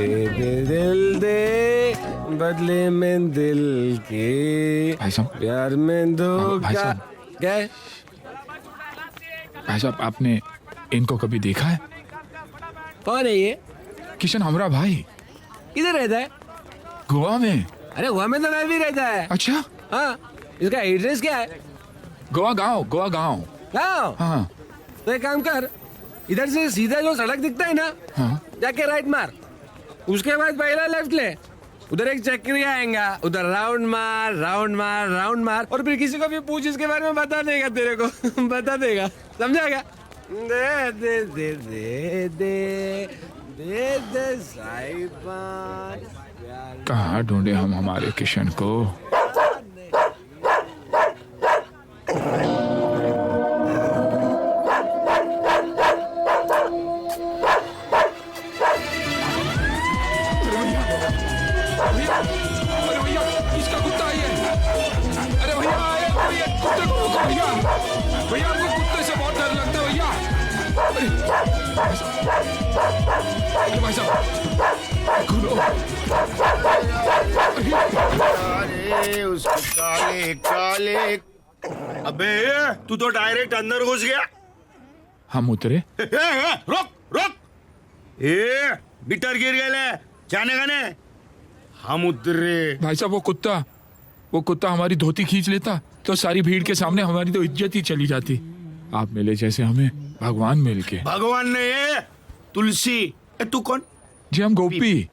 दे दिल दे, बदले में दिल के भाई साहब, प्यार में भाई धोखा। साहब। क्या है? भाई साहब, आपने इनको कभी देखा है? कौन है ये? किशन, हमारा भाई। किधर रहता है? गोवा में। अरे गोवा में तो मैं भी रहता है। अच्छा, हाँ, इसका एड्रेस क्या है? गोवा गांव, गोवा गांव। हाँ, हाँ तो एक काम कर, इधर से सीधा जो सड़क दिखता है ना, हाँ। जाके राइट मार, उसके बाद पहला लेफ्ट ले, उधर एक चक्री आएगा, उधर राउंड मार राउंड मार राउंड मार, और फिर किसी को भी पूछ इसके बारे में बता देगा तेरे को। बता देगा, समझा क्या? दे दे दे दे दे दे दे साहिबान प्यार। कहाँ ढूंढे हम हमारे किशन को? अरे भैया, इसका कुत्ता है ये। अरे भैया, भैया, कुत्ते को रोको भैया। भैया, हमको कुत्ते से बहुत डर लगता है भैया। अरे भाई साहब, खुलो। अरे उसके काले काले। अबे तू तो डायरेक्ट अंदर घुस गया। हम उतरे। रोक रोक, ए मीटर गिर गए, जाने का ने। हम उतरे। भाई साहब, वो कुत्ता हमारी धोती खींच लेता तो सारी भीड़ के सामने हमारी तो इज्जत ही चली जाती। आप मिले जैसे हमें भगवान मिल के। भगवान ने ये तुलसी। तू कौन? जी, हम गोपी।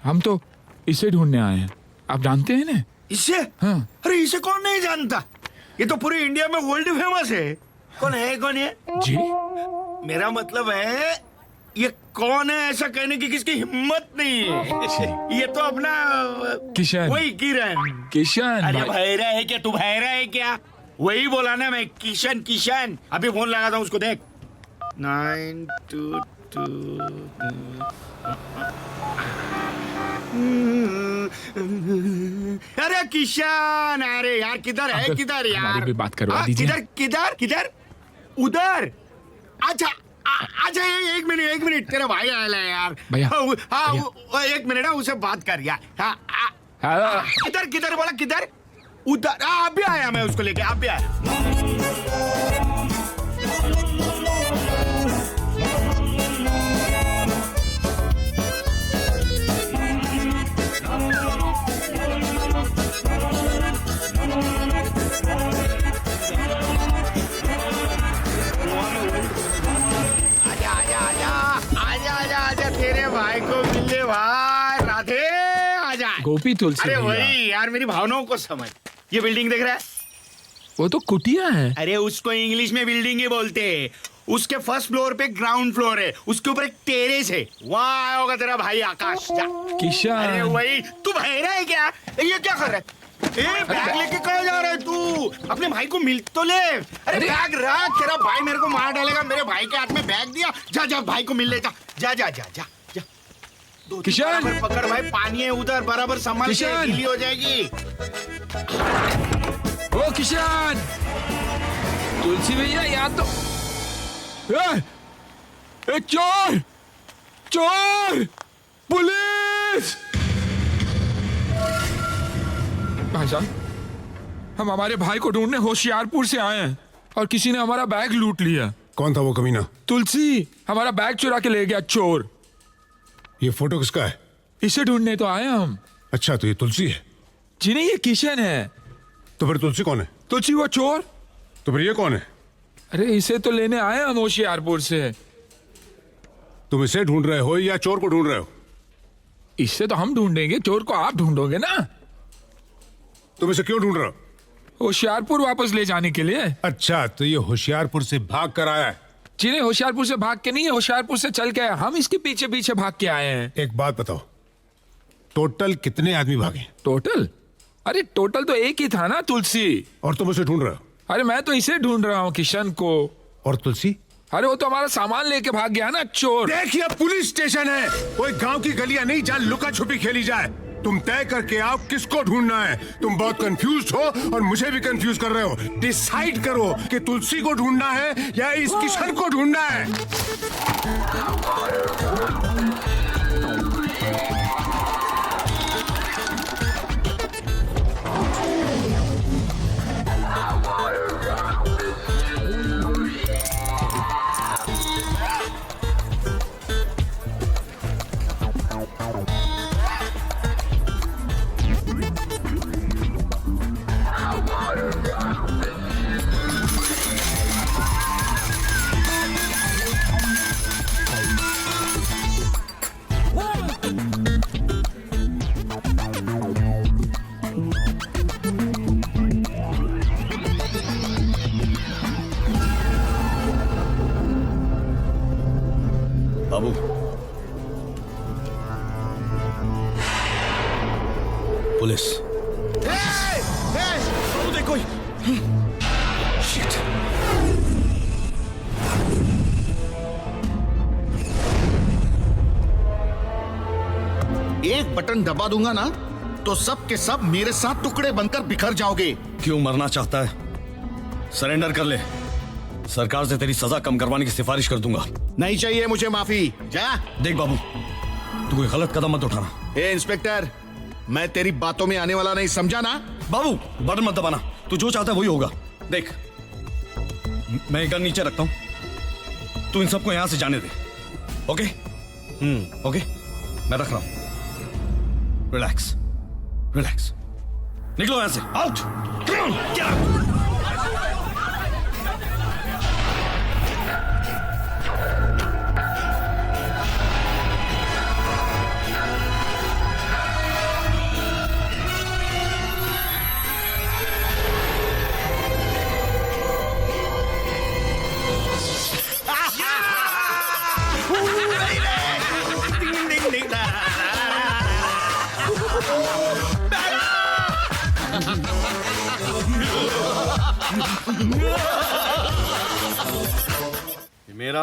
हम तो इसे ढूंढने आए हैं। आप जानते हैं ना? इसे? हाँ। अरे इसे कौन नहीं जानता, ये तो पूरे इंडिया में वर्ल्ड फेमस है। कौन है कौन है? जी, मेरा मतलब है ये कौन है ऐसा कहने की किसकी हिम्मत नहीं है। ये तो अपना किशन। वही किरण। किशन अरे भाई। भैरा है क्या तू? भैरा है क्या? वही बोला ना मैं, किशन किशन। अभी फोन लगाता हूँ उसको, देख। 922। अरे किशन, अरे यार किधर है? अंकल, किधर हमारी यार? भी बात करवा हाँ, दीजिए। किधर किधर किधर? उधर। अच्छा अच्छा, एक मिनट, तेरा भाई आया है यार। भैया, हाँ, भैया। एक मिनट, उसे बात कर यार। हाँ, हाँ। किधर किधर बोला? किधर? उधर। अभी आया मैं उसको लेके, अभी आया। आजा तेरे भाई को मिले भाई। राधे, आजा। गोपी तुलसी अरे भैया। वही यार, मेरी भावनाओं को समझ। ये बिल्डिंग देख रहा है? वो तो कुटिया है। अरे उसको इंग्लिश में बिल्डिंग ही बोलते हैं। उसके फर्स्ट फ्लोर पे ग्राउंड फ्लोर है, उसके ऊपर एक टेरेस है, वहाँ होगा तेरा भाई आकाश। जा। किशन। अरे वही। तू बहरा है क्या? ये क्या कर रहा है? बैग लेके कहाँ जा रहा है तू? अपने भाई को मिल तो ले। अरे बैग रख, तेरा भाई मेरे को मार डालेगा। मेरे भाई के हाथ में बैग दिया। जा जा, भाई को मिल ले। जा जा जा जा जा जा। किशन। बराबर पकड़ भाई, पानी है उधर, बराबर संभाल के, किशन। गीली हो जाएगी। ओ किशन, तुलसी भैया यहाँ तो। ए, चोर चोर, पुलिस! भाई साहब, हम हमारे भाई को ढूंढने होशियारपुर से आए हैं और किसी ने हमारा बैग लूट लिया। कौन था वो कमीना? तुलसी हमारा बैग चुरा के ले गया, चोर। ये फोटो किसका है? इसे ढूंढने तो आए हम। अच्छा, तो ये तुलसी है। जी नहीं, ये किशन है। तो फिर तुलसी कौन है? तुलसी वो चोर। तो फिर ये कौन है? अरे इसे तो लेने आए हम होशियारपुर से। तुम इसे ढूंढ रहे हो या चोर को ढूंढ रहे हो? इससे तो हम ढूंढेंगे, चोर को आप ढूंढोगे ना। तुम इसे क्यों ढूंढ रहे हो? होशियारपुर वापस ले जाने के लिए। अच्छा, तो ये होशियारपुर से भाग कर आया है। जी नहीं, होशियारपुर से भाग के नहीं है, होशियारपुर से चल के आए। हम इसके पीछे पीछे भाग के आए हैं। एक बात बताओ, टोटल कितने आदमी भागे? टोटल? अरे टोटल तो एक ही था ना, तुलसी। और तुम उसे ढूंढ रहे हो? अरे मैं तो इसे ढूंढ रहा हूँ, किशन को। और तुलसी? अरे वो तो हमारा सामान लेके भाग गया ना, चोर। देखिए, पुलिस स्टेशन है, कोई गांव की गलियां नहीं जहाँ लुका छुपी खेली जाए। तुम तय करके आओ किसको ढूंढना है। तुम बहुत कंफ्यूज हो और मुझे भी कंफ्यूज कर रहे हो। डिसाइड करो कि तुलसी को ढूंढना है या इस किशन को ढूंढना है। बाबू। पुलिस। बाबू देखो। Shit. एक बटन दबा दूंगा ना तो सब के सब मेरे साथ टुकड़े बनकर बिखर जाओगे। क्यों मरना चाहता है? सरेंडर कर ले, सरकार से तेरी सजा कम करवाने की सिफारिश कर दूंगा। नहीं चाहिए मुझे माफी, जा। देख बाबू, तू कोई गलत कदम मत उठाना। ए इंस्पेक्टर, मैं तेरी बातों में आने वाला नहीं, समझा ना? बाबू बटन मत दबाना, तू जो चाहता है वही होगा। देख, मैं गन नीचे रखता हूं, तू इन सबको यहां से जाने दे। ओके? ओके, मैं रख रहा हूं। Relax, relax. निकलो यहां से, out. Come on, get out. ये मेरा,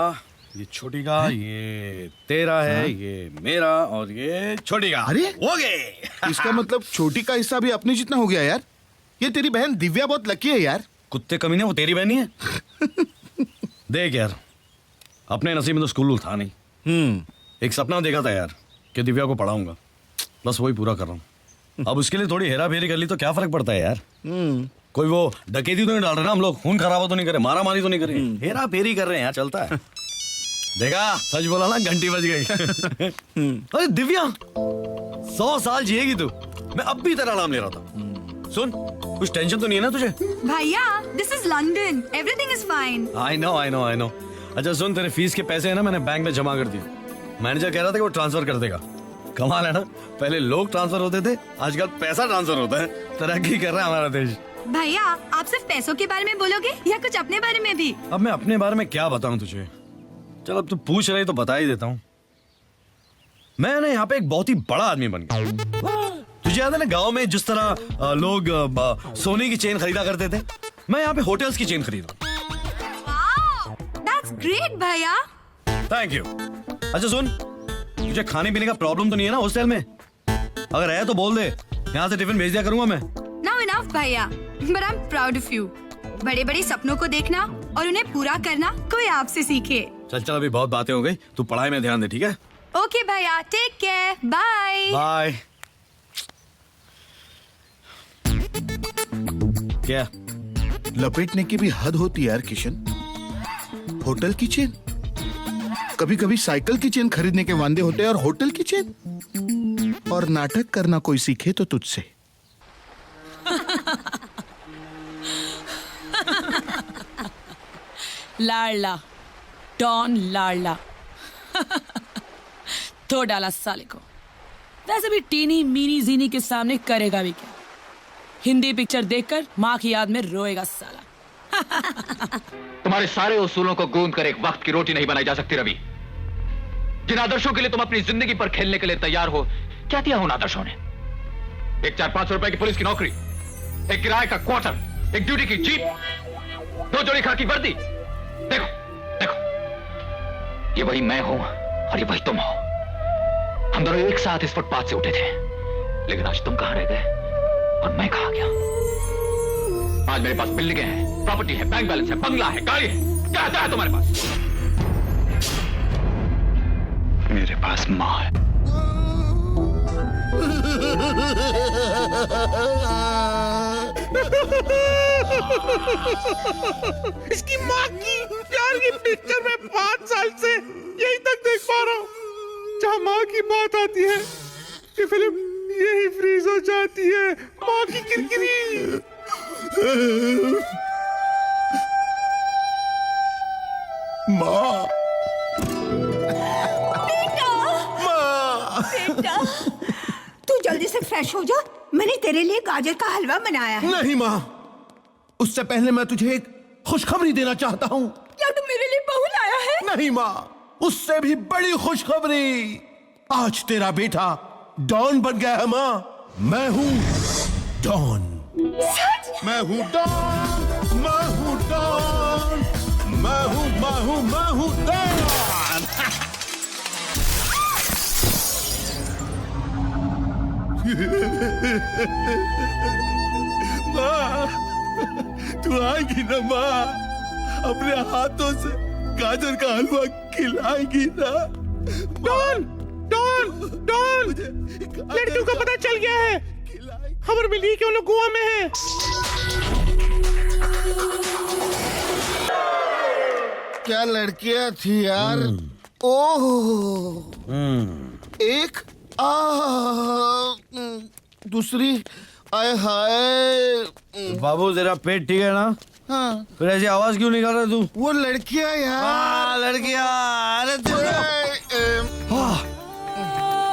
ये छोटी का, ये तेरा है, ये मेरा और ये छोटी का। अरे? हो गए। इसका मतलब छोटी का हिस्सा भी अपने जितना हो गया यार। ये तेरी बहन दिव्या बहुत लकी है यार। कुत्ते कमीने, वो तेरी बहनी है। देख यार, अपने नसीब में तो स्कूल था नहीं। एक सपना देखा था यार कि दिव्या को पढ़ाऊंगा, बस वही पूरा कर रहा हूँ। अब उसके लिए थोड़ी हेरा फेरी कर ली तो क्या फर्क पड़ता है यार। कोई वो डकैती तो नहीं डाल रहे ना हम लोग, खून खराबा तो नहीं करे, मारा मारी तो नहीं करे, हेरा फेरी कर रहे हैं यार, चलता है। देखा, सच बोला ना, घंटी बज गई। अरे दिव्या, 100 साल जिएगी तू। मैं अब भी तेरा नाम ले रहा था। सुन, कुछ टेंशन तो नहीं है ना तुझे? भैया, this is London. Everything is fine. I know. अच्छा सुन, तेरे फीस के पैसे है ना, मैंने बैंक में जमा कर दिए। मैनेजर कह रहा था कि वो ट्रांसफर कर देगा। कमाल है ना, पहले लोग ट्रांसफर होते थे, आजकल पैसा ट्रांसफर होता है। तरक्की कर रहा है हमारा देश। भैया, आप सिर्फ पैसों के बारे में बोलोगे या कुछ अपने बारे में भी? अब मैं अपने बारे में क्या बताऊं तुझे? चल अब तू पूछ रही तो बता ही देता हूँ। मैं ना यहाँ पे एक बहुत ही बड़ा आदमी बन गया। तुझे याद है ना, गांव में जिस तरह लोग सोने की चेन खरीदा करते थे, मैं यहाँ पे होटल्स की चेन खरीदा। Wow, that's great, भैया। Thank you. अच्छा सुन, तुझे खाने पीने का प्रॉब्लम तो नहीं है ना हॉस्टल में? अगर है तो बोल दे, यहाँ से टिफिन भेज दिया करूंगा मैं। Now enough, भैया। But I'm proud of you. बड़े-बड़े सपनों को देखना और उन्हें पूरा करना कोई आपसे सीखे। चल अभी बहुत बातें हो गई, तू पढ़ाई में ध्यान दे, ठीक है? ओके भैया, टेक केयर, बाय। बाय। क्या? लपेटने की भी हद होती है यार किशन। होटल की चेन, कभी कभी साइकिल की चेन खरीदने के वांदे होते हैं और होटल की चेन। और नाटक करना कोई सीखे तो तुझसे। लाडला, डॉन लाडला। तो डाला साले को। वैसे भी टीनी मीनी जीनी के सामने करेगा भी क्या? हिंदी पिक्चर देखकर माँ की याद में रोएगा साला। तुम्हारे सारे उसूलों को गूंद कर एक वक्त की रोटी नहीं बनाई जा सकती रवि। जिन आदर्शों के लिए तुम अपनी जिंदगी पर खेलने के लिए तैयार हो, क्या दिया उन आदर्शों ने? एक 4-5 रुपए की पुलिस की नौकरी, एक किराए का क्वार्टर, एक ड्यूटी की जीप, 2 जोड़ी खाकी वर्दी। देखो देखो, ये वही मैं हूं और ये वही तुम हो। हम दोनों एक साथ इस फुटपाथ से उठे थे, लेकिन आज तुम कहां रह गए और मैं कहां गया? आज मेरे पास बिल्डिंगें हैं, प्रॉपर्टी है, बैंक बैलेंस है, बंगला है, गाड़ी है। क्या है तुम्हारे पास? मेरे पास मां है। इसकी माँ की यार, ये पिक्चर मैं 5 साल से यही तक देख पा रहा हूँ। जहाँ माँ की बात आती है, ये फिल्म यही फ्रीज हो जाती है। माँ की किरकिरी। माँ, बेटा, तू जल्दी से फ्रेश हो जा। मैंने तेरे लिए गाजर का हलवा बनाया है। नहीं माँ, उससे पहले मैं तुझे एक खुशखबरी देना चाहता हूँ। क्या तू मेरे लिए बहू लाया है? नहीं माँ, उससे भी बड़ी खुशखबरी, आज तेरा बेटा डॉन बन गया है माँ। मैं हूँ डॉन। मैं हूँ डॉन, मैं हूँ डॉन, मैं हूँ डॉन। माँ, तू आएगी ना माँ? अपने हाथों से गाजर का हलवा खिलाएगी ना? डॉन डॉन डॉन, लड़कियों का पता चल गया है। खबर मिली कि वो लोग गोवा में हैं। क्या लड़कियां थी यार। ओह, एक दूसरी आए हाय। बाबू तेरा पेट ठीक है ना? हाँ, फिर ऐसी आवाज क्यों निकाल रहा तू? वो लड़कियां यार। हाँ लड़कियां, अरे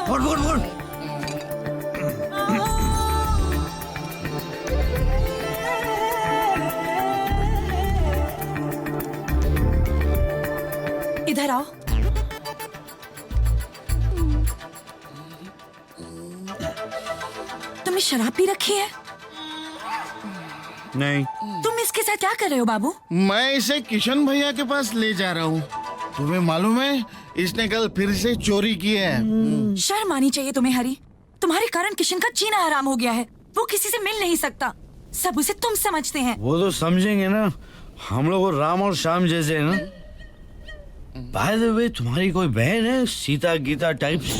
बोल बोल बोल। इधर आओ। तुमने शराब पी रखी है? नहीं। तुम इसके साथ क्या कर रहे हो बाबू? मैं इसे किशन भैया के पास ले जा रहा हूँ। तुम्हें मालूम है, इसने कल फिर से चोरी की है। शर्म आनी चाहिए तुम्हें हरी। तुम्हारे कारण किशन का जीना हराम हो गया है। वो किसी से मिल नहीं सकता, सब उसे तुम समझते हैं। वो तो समझेंगे ना, हम लोग राम और श्याम जैसे है ना। बाय द वे, तुम्हारी कोई बहन है सीता गीता टाइप्स?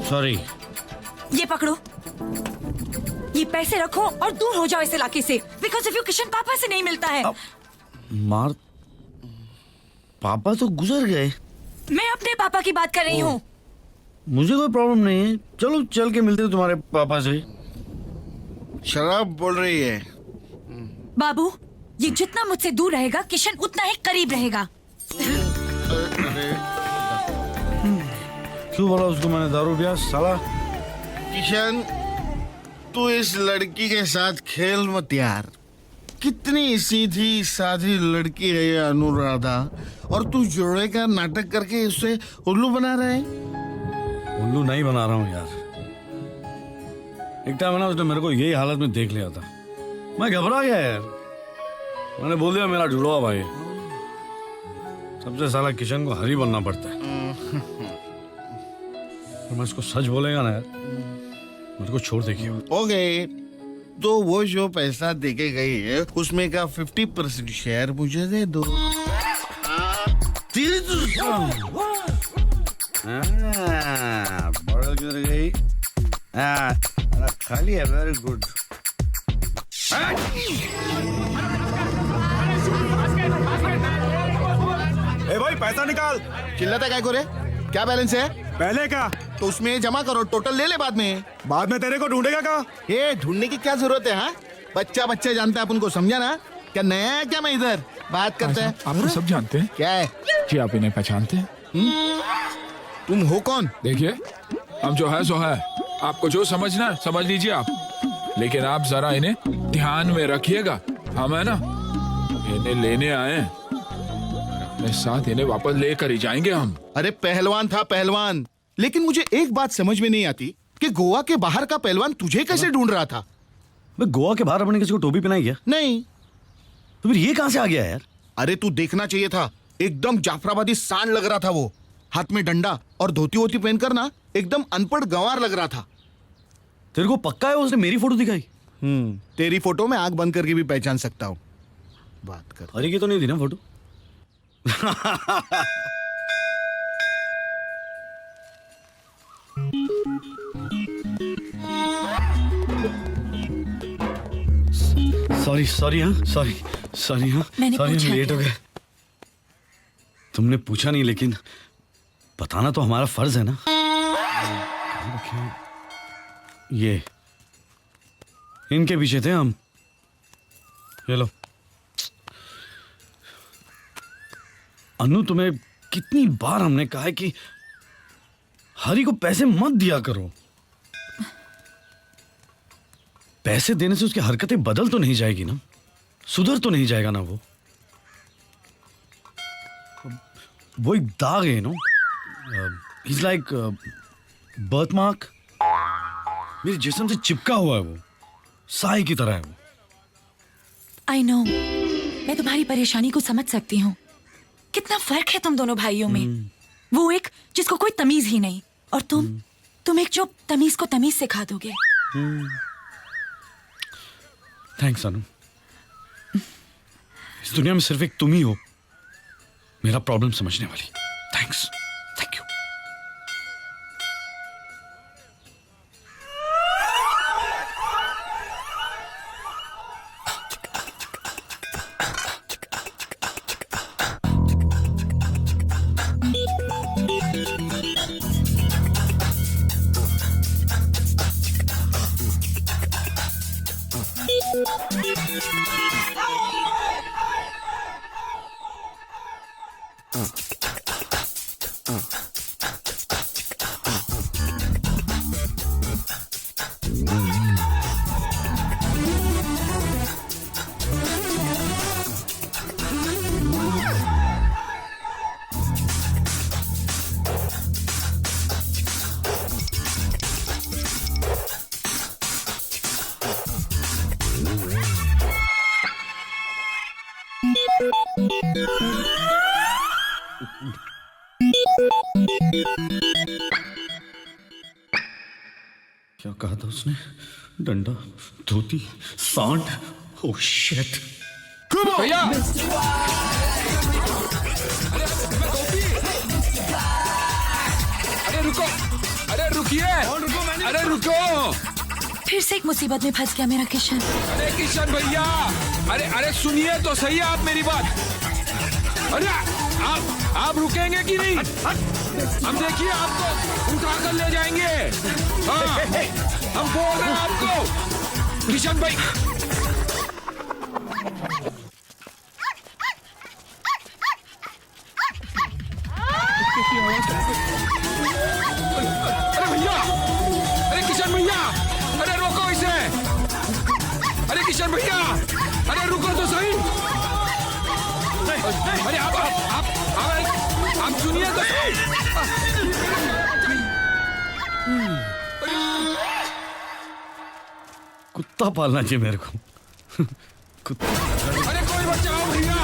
सॉरी। ये पकड़ो, ये पैसे रखो और दूर हो जाओ इस इलाके से। बिकॉज इफ यू किशन पापा से नहीं मिलता है। मार, पापा तो गुजर गए। मैं अपने पापा की बात कर रही हूँ। मुझे कोई प्रॉब्लम नहीं है, चलो चल के मिलते हैं तुम्हारे पापा से। शराब बोल रही है। बाबू, ये जितना मुझसे दूर रहेगा किशन उतना ही करीब रहेगा। क्यों बोला उसको मैंने दारू पिया साला? किशन, तू इस लड़की के साथ खेल मत यार। कितनी सीधी साधी लड़की है ये अनुराधा, और तू जोड़े का नाटक करके उसे उल्लू बना रहा है। उल्लू नहीं बना रहा हूँ यार। एक टाइम ना उसने मेरे को यही हालत में देख लिया था, मैं घबरा गया यार। मैंने बोल दिया मेरा जुड़वा भाई है। सबसे साला किशन को हरी बनना पड़ता है। तो मैं इसको सच बोलेगा ना यार, मेरे को छोड़ देखिए। ओके, तो वो जो पैसा देके गई है उसमें का 50% शेयर मुझे दे दो। तेरी तो बॉर्डर किधर गई? खाली है, वेरी गुड। ए भाई, पैसा निकाल। चिल्लाता काय को रे? क्या बैलेंस है? पहले का तो उसमें जमा करो, टोटल ले ले बाद में। बाद में तेरे को ढूंढेगा का? ये ढूंढने की क्या जरूरत है? हाँ, बच्चा बच्चा जानता है अपन को, समझा ना? क्या नया है क्या? मैं इधर बात करते हैं। आप तो सब जानते हैं। क्या है? जी आप इन्हें पहचानते हैं? तुम हो कौन? देखिए, हम जो है सो है। आपको जो समझना है समझ लीजिए आप, लेकिन आप जरा इन्हें ध्यान में रखिएगा। हम है ना, इन्हें लेने आए हैं, अपने साथ इन्हें वापस लेकर ही जाएंगे हम। अरे पहलवान था पहलवान, लेकिन मुझे एक बात समझ में नहीं आती कि गोवा के बाहर का पहलवान तुझे कैसे ढूंढ रहा था? मैं गोवा के बाहर अपने किसी को टोपी पहनाई क्या? नहीं। तो फिर ये कहां से आ गया यार? अरे तू देखना चाहिए था, एकदम जाफराबादी सांड लग रहा था वो। हाथ में डंडा और धोती वोती पहनकर ना एकदम अनपढ़ गंवार लग रहा था। तेरे को पक्का है उसने मेरी फोटो दिखाई? तेरी फोटो में आंख बंद करके भी पहचान सकता हूँ। बात कर। हरी की तो नहीं थी ना फोटो? सॉरी सॉरी, हाँ सॉरी सॉरी, हाँ मैंने सॉरी, पूछा लेट हो गए। तुमने पूछा नहीं, लेकिन बताना तो हमारा फर्ज है ना। ये इनके पीछे थे हम। ये लो। अनु, तुम्हें कितनी बार हमने कहा है कि हरी को पैसे मत दिया करो। पैसे देने से उसकी हरकतें बदल तो नहीं जाएगी ना, सुधर तो नहीं जाएगा ना वो। वो एक दाग है no, is like birth mark. मेरे जिस्म से चिपका हुआ है वो, साई की तरह है वो। आई नो, मैं तुम्हारी परेशानी को समझ सकती हूँ। कितना फर्क है तुम दोनों भाइयों में। वो एक जिसको कोई तमीज ही नहीं, और तुम एक जो तमीज को तमीज सिखा दोगे। थैंक्स अनु। इस दुनिया में सिर्फ एक तुम ही हो मेरा प्रॉब्लम समझने वाली। Thanks, thank you. क्या कहा था उसने? डंडा, धोती, सांड। Oh shit. भैया अरे रुको, अरे रुकिए, अरे रुको। फिर से एक मुसीबत में फंस गया मेरा किशन। अरे किशन भैया, अरे अरे सुनिए तो सही आप मेरी बात। अरे आप रुकेंगे कि नहीं? हम देखिए आपको उठा कर ले जाएंगे। हाँ, हम बोल रहे हैं आपको किशन भाई। अरे भैया, अरे किशन भैया, अरे रोको इसे। अरे किशन भैया, अरे रुको तो सही। अरे आप सुनिए तो सही। कुत्ता पालना चाहिए मेरे को। कुत्ता। अरे कोई बचाओ भैया,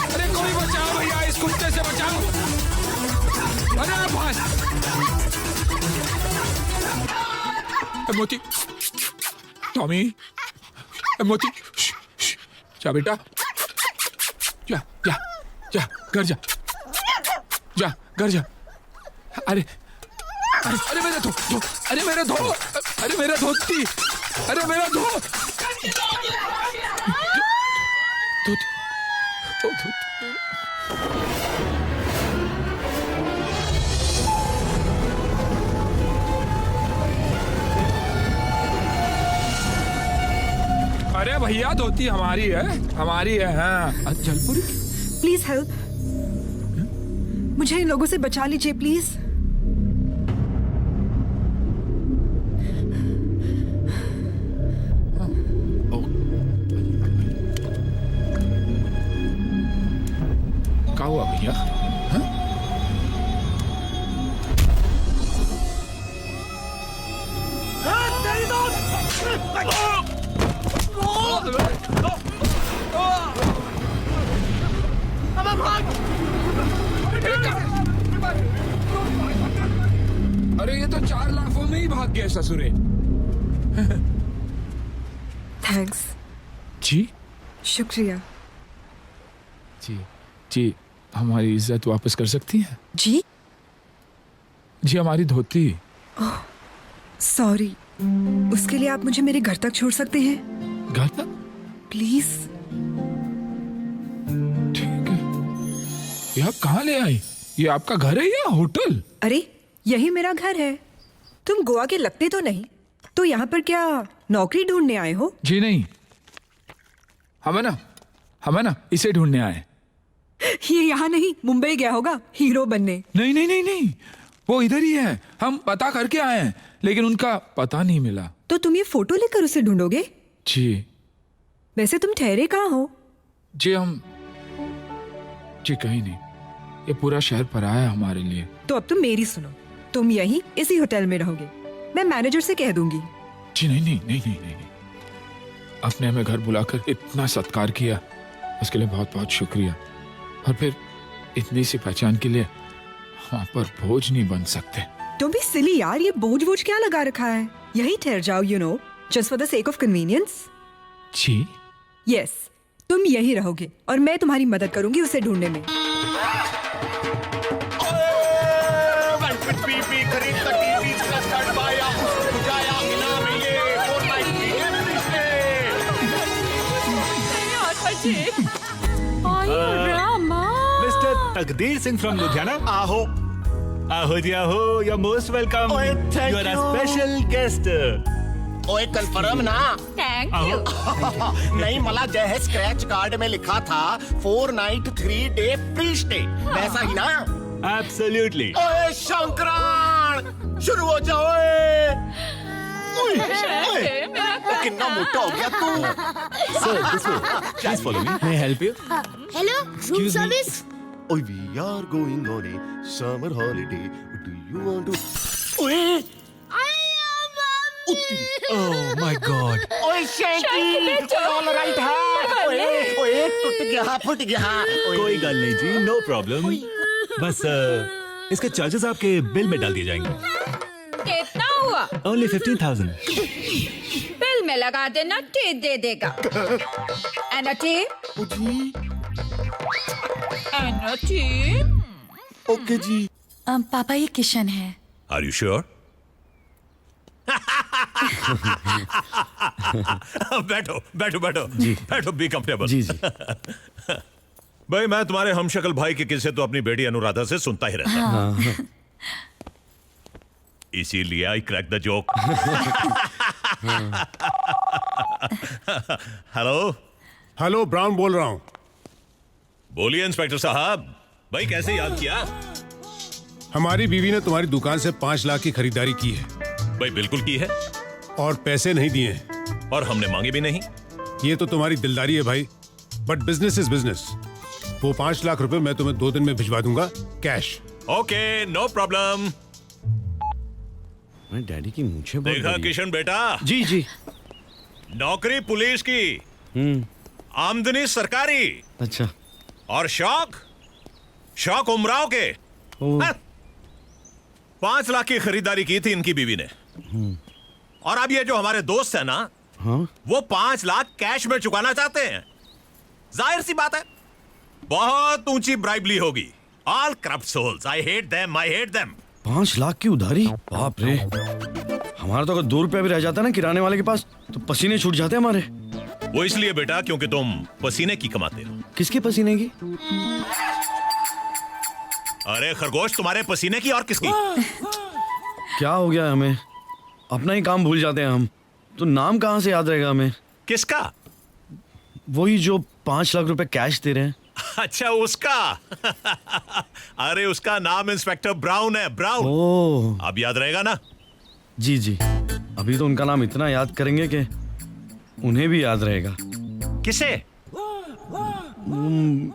अरे कोई बचाओ भैया, इस कुत्ते से बचाओ। अरे भाई मोती, टॉमी, मोती, जा बेटा, जा जा जा, घर जा, जा घर जा। अरे अरे अरे मेरा धो, अरे मेरा धो, अरे मेरा धोती, अरे मेरा धो, अरे भैया धोती हमारी है, हमारी है। हाँ जलपुरी, प्लीज हेल्प, मुझे इन लोगों से बचा लीजिए प्लीज। क्या हुआ भैया? अरे ये तो 4 लाखों में ही भाग गया ससुरे। थैंक्स। जी शुक्रिया। जी जी, हमारी इज्जत वापस कर सकती हैं? जी जी हमारी धोती। सॉरी, उसके लिए आप मुझे मेरे घर तक छोड़ सकते हैं? घर तक? प्लीज। ठीक है। ये आप कहाँ ले आई? ये आपका घर है या होटल? अरे यही मेरा घर है। तुम गोवा के लगते तो नहीं, तो यहाँ पर क्या नौकरी ढूंढने आए हो? जी नहीं, हमें ना इसे ढूंढने आए। ये यहाँ नहीं, मुंबई गया होगा हीरो बनने। नहीं नहीं नहीं नहीं, वो इधर ही है। हम पता करके आए हैं, लेकिन उनका पता नहीं मिला। तो तुम ये फोटो लेकर उसे ढूंढोगे? जी। वैसे तुम ठहरे कहाँ हो? जी हम, जी कहीं नहीं, ये पूरा शहर पराया है हमारे लिए। तो अब तुम मेरी सुनो, तुम यहीं इसी होटल में रहोगे। मैं मैनेजर से कह दूंगी। जी नहीं नहीं नहीं नहीं नहीं, नहीं। आपने हमें घर बुलाकर इतना सत्कार किया, उसके लिए बहुत बहुत शुक्रिया। और फिर इतनी सी पहचान के लिए वहाँ पर बोझ नहीं बन सकते। तुम भी सिली यार, ये बोझ बोझ क्या लगा रखा है? यही ठहर जाओ, you know, just for the sake of convenience. जी यस, तुम यही रहोगे और मैं तुम्हारी मदद करूंगी उसे ढूंढने में। मिस्टर तकदीर सिंह फ्रॉम लुधियाना। आहो आहो जी आहो, यू आर मोस्ट वेलकम। ओए, thank you are a you. Special guest. ओए कंफर्म ना? थैंक आहो। नहीं, मला जय स्क्रैच कार्ड में लिखा था 4 नाइट 3 डे फ्री स्टे, वैसा ही ना? एब्सोल्युटली। ओए शंकरान, शुरू हो जाओ। ओए, ओए, कितना मोटा हो गया तू। Sir this way, please follow me. May I help you? Hello, room service. Oh, we are going on a summer holiday. Do you want to? ओए, ओह माय गॉड। ओए शैंकी, ऑल राइट है। ओए, ओए, टूट गया, फट गया। ओए, कोई गल नहीं जी, नो प्रॉब्लम। बस इसके चार्जेस आपके बिल में डाल दिए जाएंगे। कितना हुआ? ओनली 15,000। बिल में लगा देना, टेप दे देगा। एना टेप? एना टेप? Okay जी। पापा ये किशन है। Are you sure? बैठो बैठो बैठो जी, बैठो, बी कंफर्टेबल। जी जी। भाई मैं तुम्हारे हमशक्ल भाई के किस्से तो अपनी बेटी अनुराधा से सुनता ही रहता हूं। इसीलिए I crack the joke. Hello hello, brown बोल रहा हूँ। बोलिए इंस्पेक्टर साहब, भाई कैसे याद किया? हमारी बीवी ने तुम्हारी दुकान से 5 लाख की खरीदारी की है भाई बिल्कुल की है, और पैसे नहीं दिए हैं। और हमने मांगे भी नहीं। ये तो तुम्हारी दिलदारी है भाई, बट बिजनेस इज बिजनेस। वो 5 लाख रुपए मैं तुम्हें 2 दिन में भिजवा दूंगा, कैश। Okay no problem. मैं डैडी की मूंछें बहुत देखा बड़ी हैं। किशन बेटा, जी जी। नौकरी पुलिस की, आमदनी सरकारी, अच्छा। और शौक उमराव के। हाँ? 5 लाख की खरीदारी की थी इनकी बीवी ने। और अब ये जो हमारे दोस्त है ना, हाँ? वो 5 लाख कैश में चुकाना चाहते हैं। जाहिर सी बात है, बहुत ऊंची ब्राइबली होगी। All corrupt souls, I hate them, I hate them. 5 lakh की उधारी, बाप रे। हमारा तो अगर 2 रुपया भी रह जाता ना किराने वाले के पास, तो पसीने छूट जाते हमारे। वो इसलिए बेटा क्योंकि तुम पसीने की कमाते हो। किसके पसीने की? अरे खरगोश, तुम्हारे पसीने की और किसकी? क्या हो गया हमें? अपना ही काम भूल जाते हैं हम, तो नाम कहाँ से याद रहेगा हमें? किसका? वही जो 5 लाख रुपए कैश दे रहे हैं। अच्छा उसका। अरे उसका नाम इंस्पेक्टर ब्राउन है, ब्राउन। ओह अब याद रहेगा ना? जी जी। अभी तो उनका नाम इतना याद करेंगे कि उन्हें भी याद रहेगा। किसे?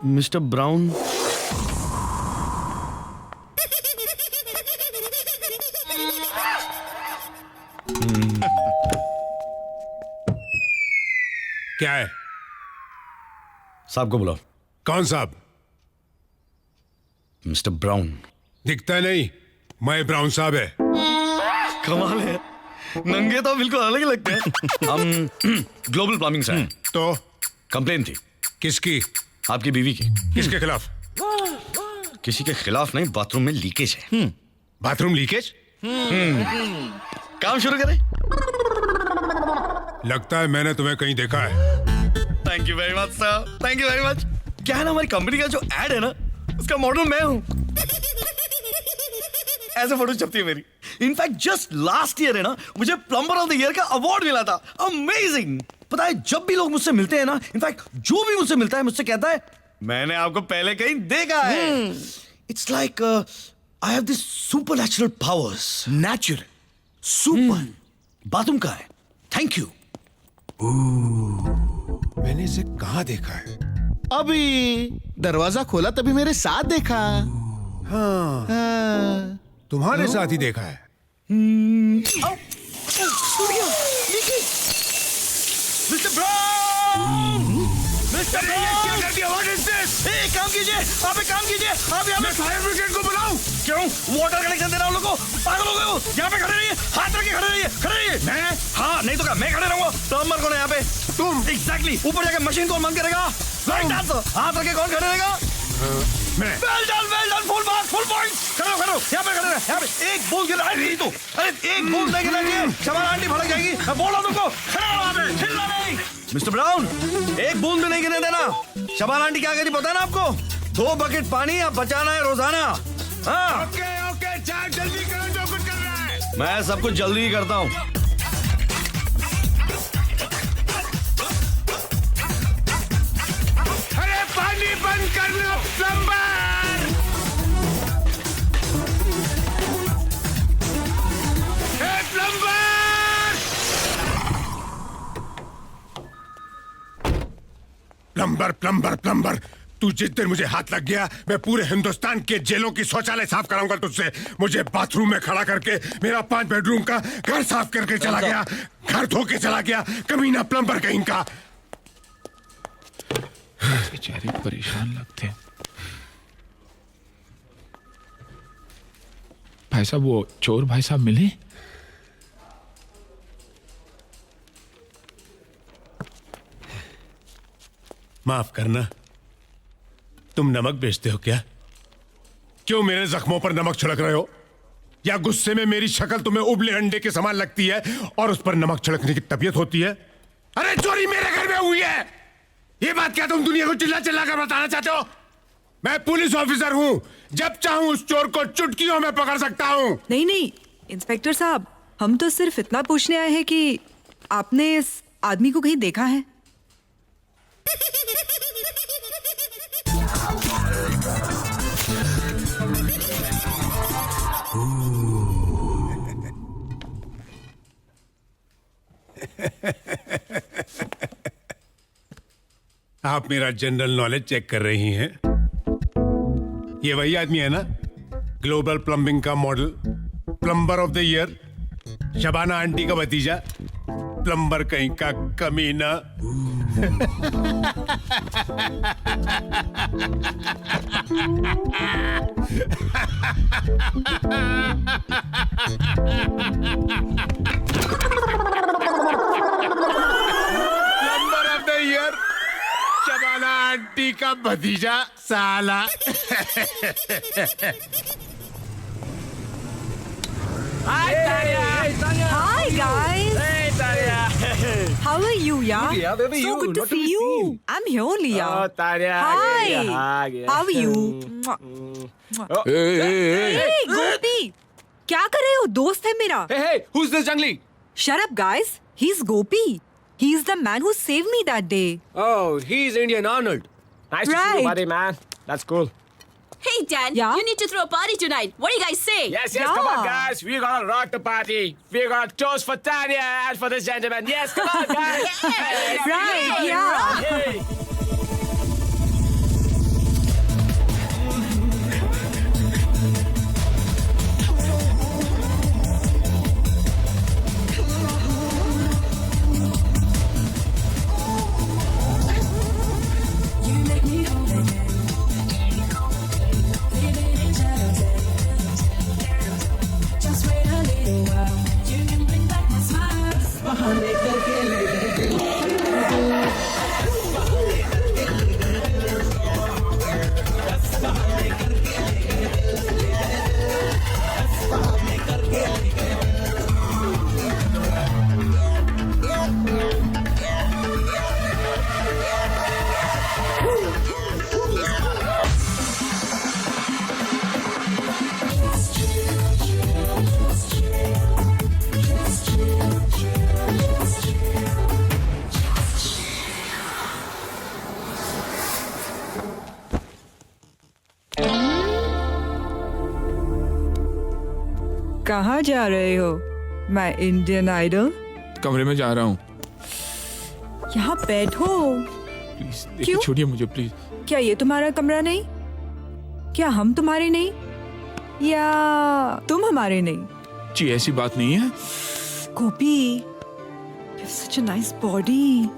Mister brown. क्या है? साहब को बुलाओ। कौन साहब? Mister brown. दिखता नहीं, मैं ब्राउन साहब है। कमाल है, नंगे तो बिल्कुल अलग ही लगते हैं। हम ग्लोबल प्लम्बिंग से हैं। तो कंप्लेन थी। किसकी? आपकी बीवी की। किसके खिलाफ? किसी के खिलाफ नहीं, बाथरूम में लीकेज है। Bathroom leakage? काम शुरू करें? लगता है मैंने तुम्हें कहीं देखा है। Thank you very much sir, thank you very much. क्या है ना, हमारी कंपनी का जो एड है ना, उसका मॉडल मैं हूं। ऐसे फोटो छपती है मेरी। इनफैक्ट जस्ट लास्ट ईयर है ना, मुझे प्लम्बर ऑफ द ईयर का अवार्ड मिला था। अमेजिंग। पता है, जब भी लोग मुझसे मिलते हैं ना, इनफैक्ट जो भी मुझसे मिलता है मुझसे कहता है मैंने आपको पहले कहीं देखा है। It's like I have this supernatural powers. Natural super. Bathroom का है। Thank you. मैंने इसे कहाँ देखा है? अभी दरवाजा खोला तभी मेरे साथ देखा। हाँ, हाँ। तुम्हारे साथ ही देखा है। Mister brown! Mister brown! क्या कर दिया? What is this? एक काम कीजिए, आप एक काम कीजिए, आप यहाँ पे फायर ब्रिगेड को बुलाओ। क्यों? वाटर कनेक्शन दे रहा हूँ लोगों को। पागल हो गए हो? यहाँ पे खड़े रहिए, हाथ रख के खड़े रहिए, खड़े रहिए। मैं? हाँ, नहीं तो क्या? मैं खड़े रहूँगा। प्लम्बर कौन है यहाँ पे? तुम? Exactly. ऊपर जाके मशीन कौन बंद करेगा? Right answer. हाथ रख के कौन खड़े रहेगा? मैं। Well done, full marks, full points. खड़े हो, यहाँ पे खड़े रहे, यहाँ पे। एक बूंद गिरा नहीं तो, अरे एक बूंद नहीं गिराएंगे, शबाना आंटी भड़क जाएगी। मैं बोल रहा हूँ तुमको, खड़े हो वहाँ पे, चिल्ला नहीं। मिस्टर ब्राउन, एक बूंद भी नहीं गिरने देना। शबाना आंटी क्या कहती पता है ना आपको? 2 बकेट पानी आप बचाना है रोजाना। हाँ। ओके, चार जल्दी करो जो कुछ कर रहा है। मैं सब कुछ जल्दी ही करता हूँ। अरे पानी बंद कर लो प्लम्बर। प्लम्बर प्लम्बर प्लम्बर, तू जिस दिन मुझे हाथ लग गया मैं पूरे हिंदुस्तान के जेलों की शौचालय साफ कराऊंगा तुझसे। मुझे बाथरूम में खड़ा करके मेरा 5 बेडरूम का घर साफ करके चला गया, घर धो के चला गया, कमीना प्लम्बर कहीं का। बेचारे परेशान लगते हैं। भाई साहब, वो चोर भाई साहब मिले? माफ करना, तुम नमक बेचते हो क्या? क्यों मेरे जख्मों पर नमक छिड़क रहे हो? या गुस्से में मेरी शक्ल तुम्हें उबले अंडे के समान लगती है और उस पर नमक छिड़कने की तबीयत होती है? अरे चोरी मेरे घर में हुई है, ये बात क्या तुम दुनिया को चिल्ला चिल्ला कर बताना चाहते हो? मैं पुलिस ऑफिसर हूं, जब चाहूं उस चोर को चुटकियों में पकड़ सकता हूं। नहीं नहीं इंस्पेक्टर साहब, हम तो सिर्फ इतना पूछने आए हैं कि आपने इस आदमी को कहीं देखा है? आप मेरा जनरल नॉलेज चेक कर रही हैं? ये वही आदमी है ना, ग्लोबल प्लम्बिंग का model, plumber of the year, Shabana aunty का भतीजा, प्लम्बर कहीं का कमीना। Plumber of the year, Shabana aunty का भतीजा साला। Hi guys. Hey Taria. How are you, yeah? Yeah, baby, so you. good to Not to see be you. seen. I'm here, Leah. Oh, Taria. Hi. How are you? Hey, Gopi. क्या कर रहे हो? दोस्त है मेरा. Hey, who's this jungly? Shut up, guys. He's Gopi. He's the man who saved me that day. Oh, he's Indian Arnold. Nice to see you, buddy, man. That's cool. Hey, Dan, Yeah? you need to throw a party tonight. What do you guys say? Yes, Yeah. come on, guys. We're gonna rock the party. We're gonna toast for Tanya and for this gentleman. Yes, come on, guys. Right, yeah. Hey. कहाँ जा रहे हो? मैं Indian idol. कमरे में जा रहा हूँ। यहाँ बैठो. प्लीज देखिए, क्यों? छोड़िए मुझे प्लीज। क्या ये तुम्हारा कमरा नहीं? क्या हम तुम्हारे नहीं? या तुम हमारे नहीं? जी ऐसी बात नहीं है। गोपी, you have such a nice body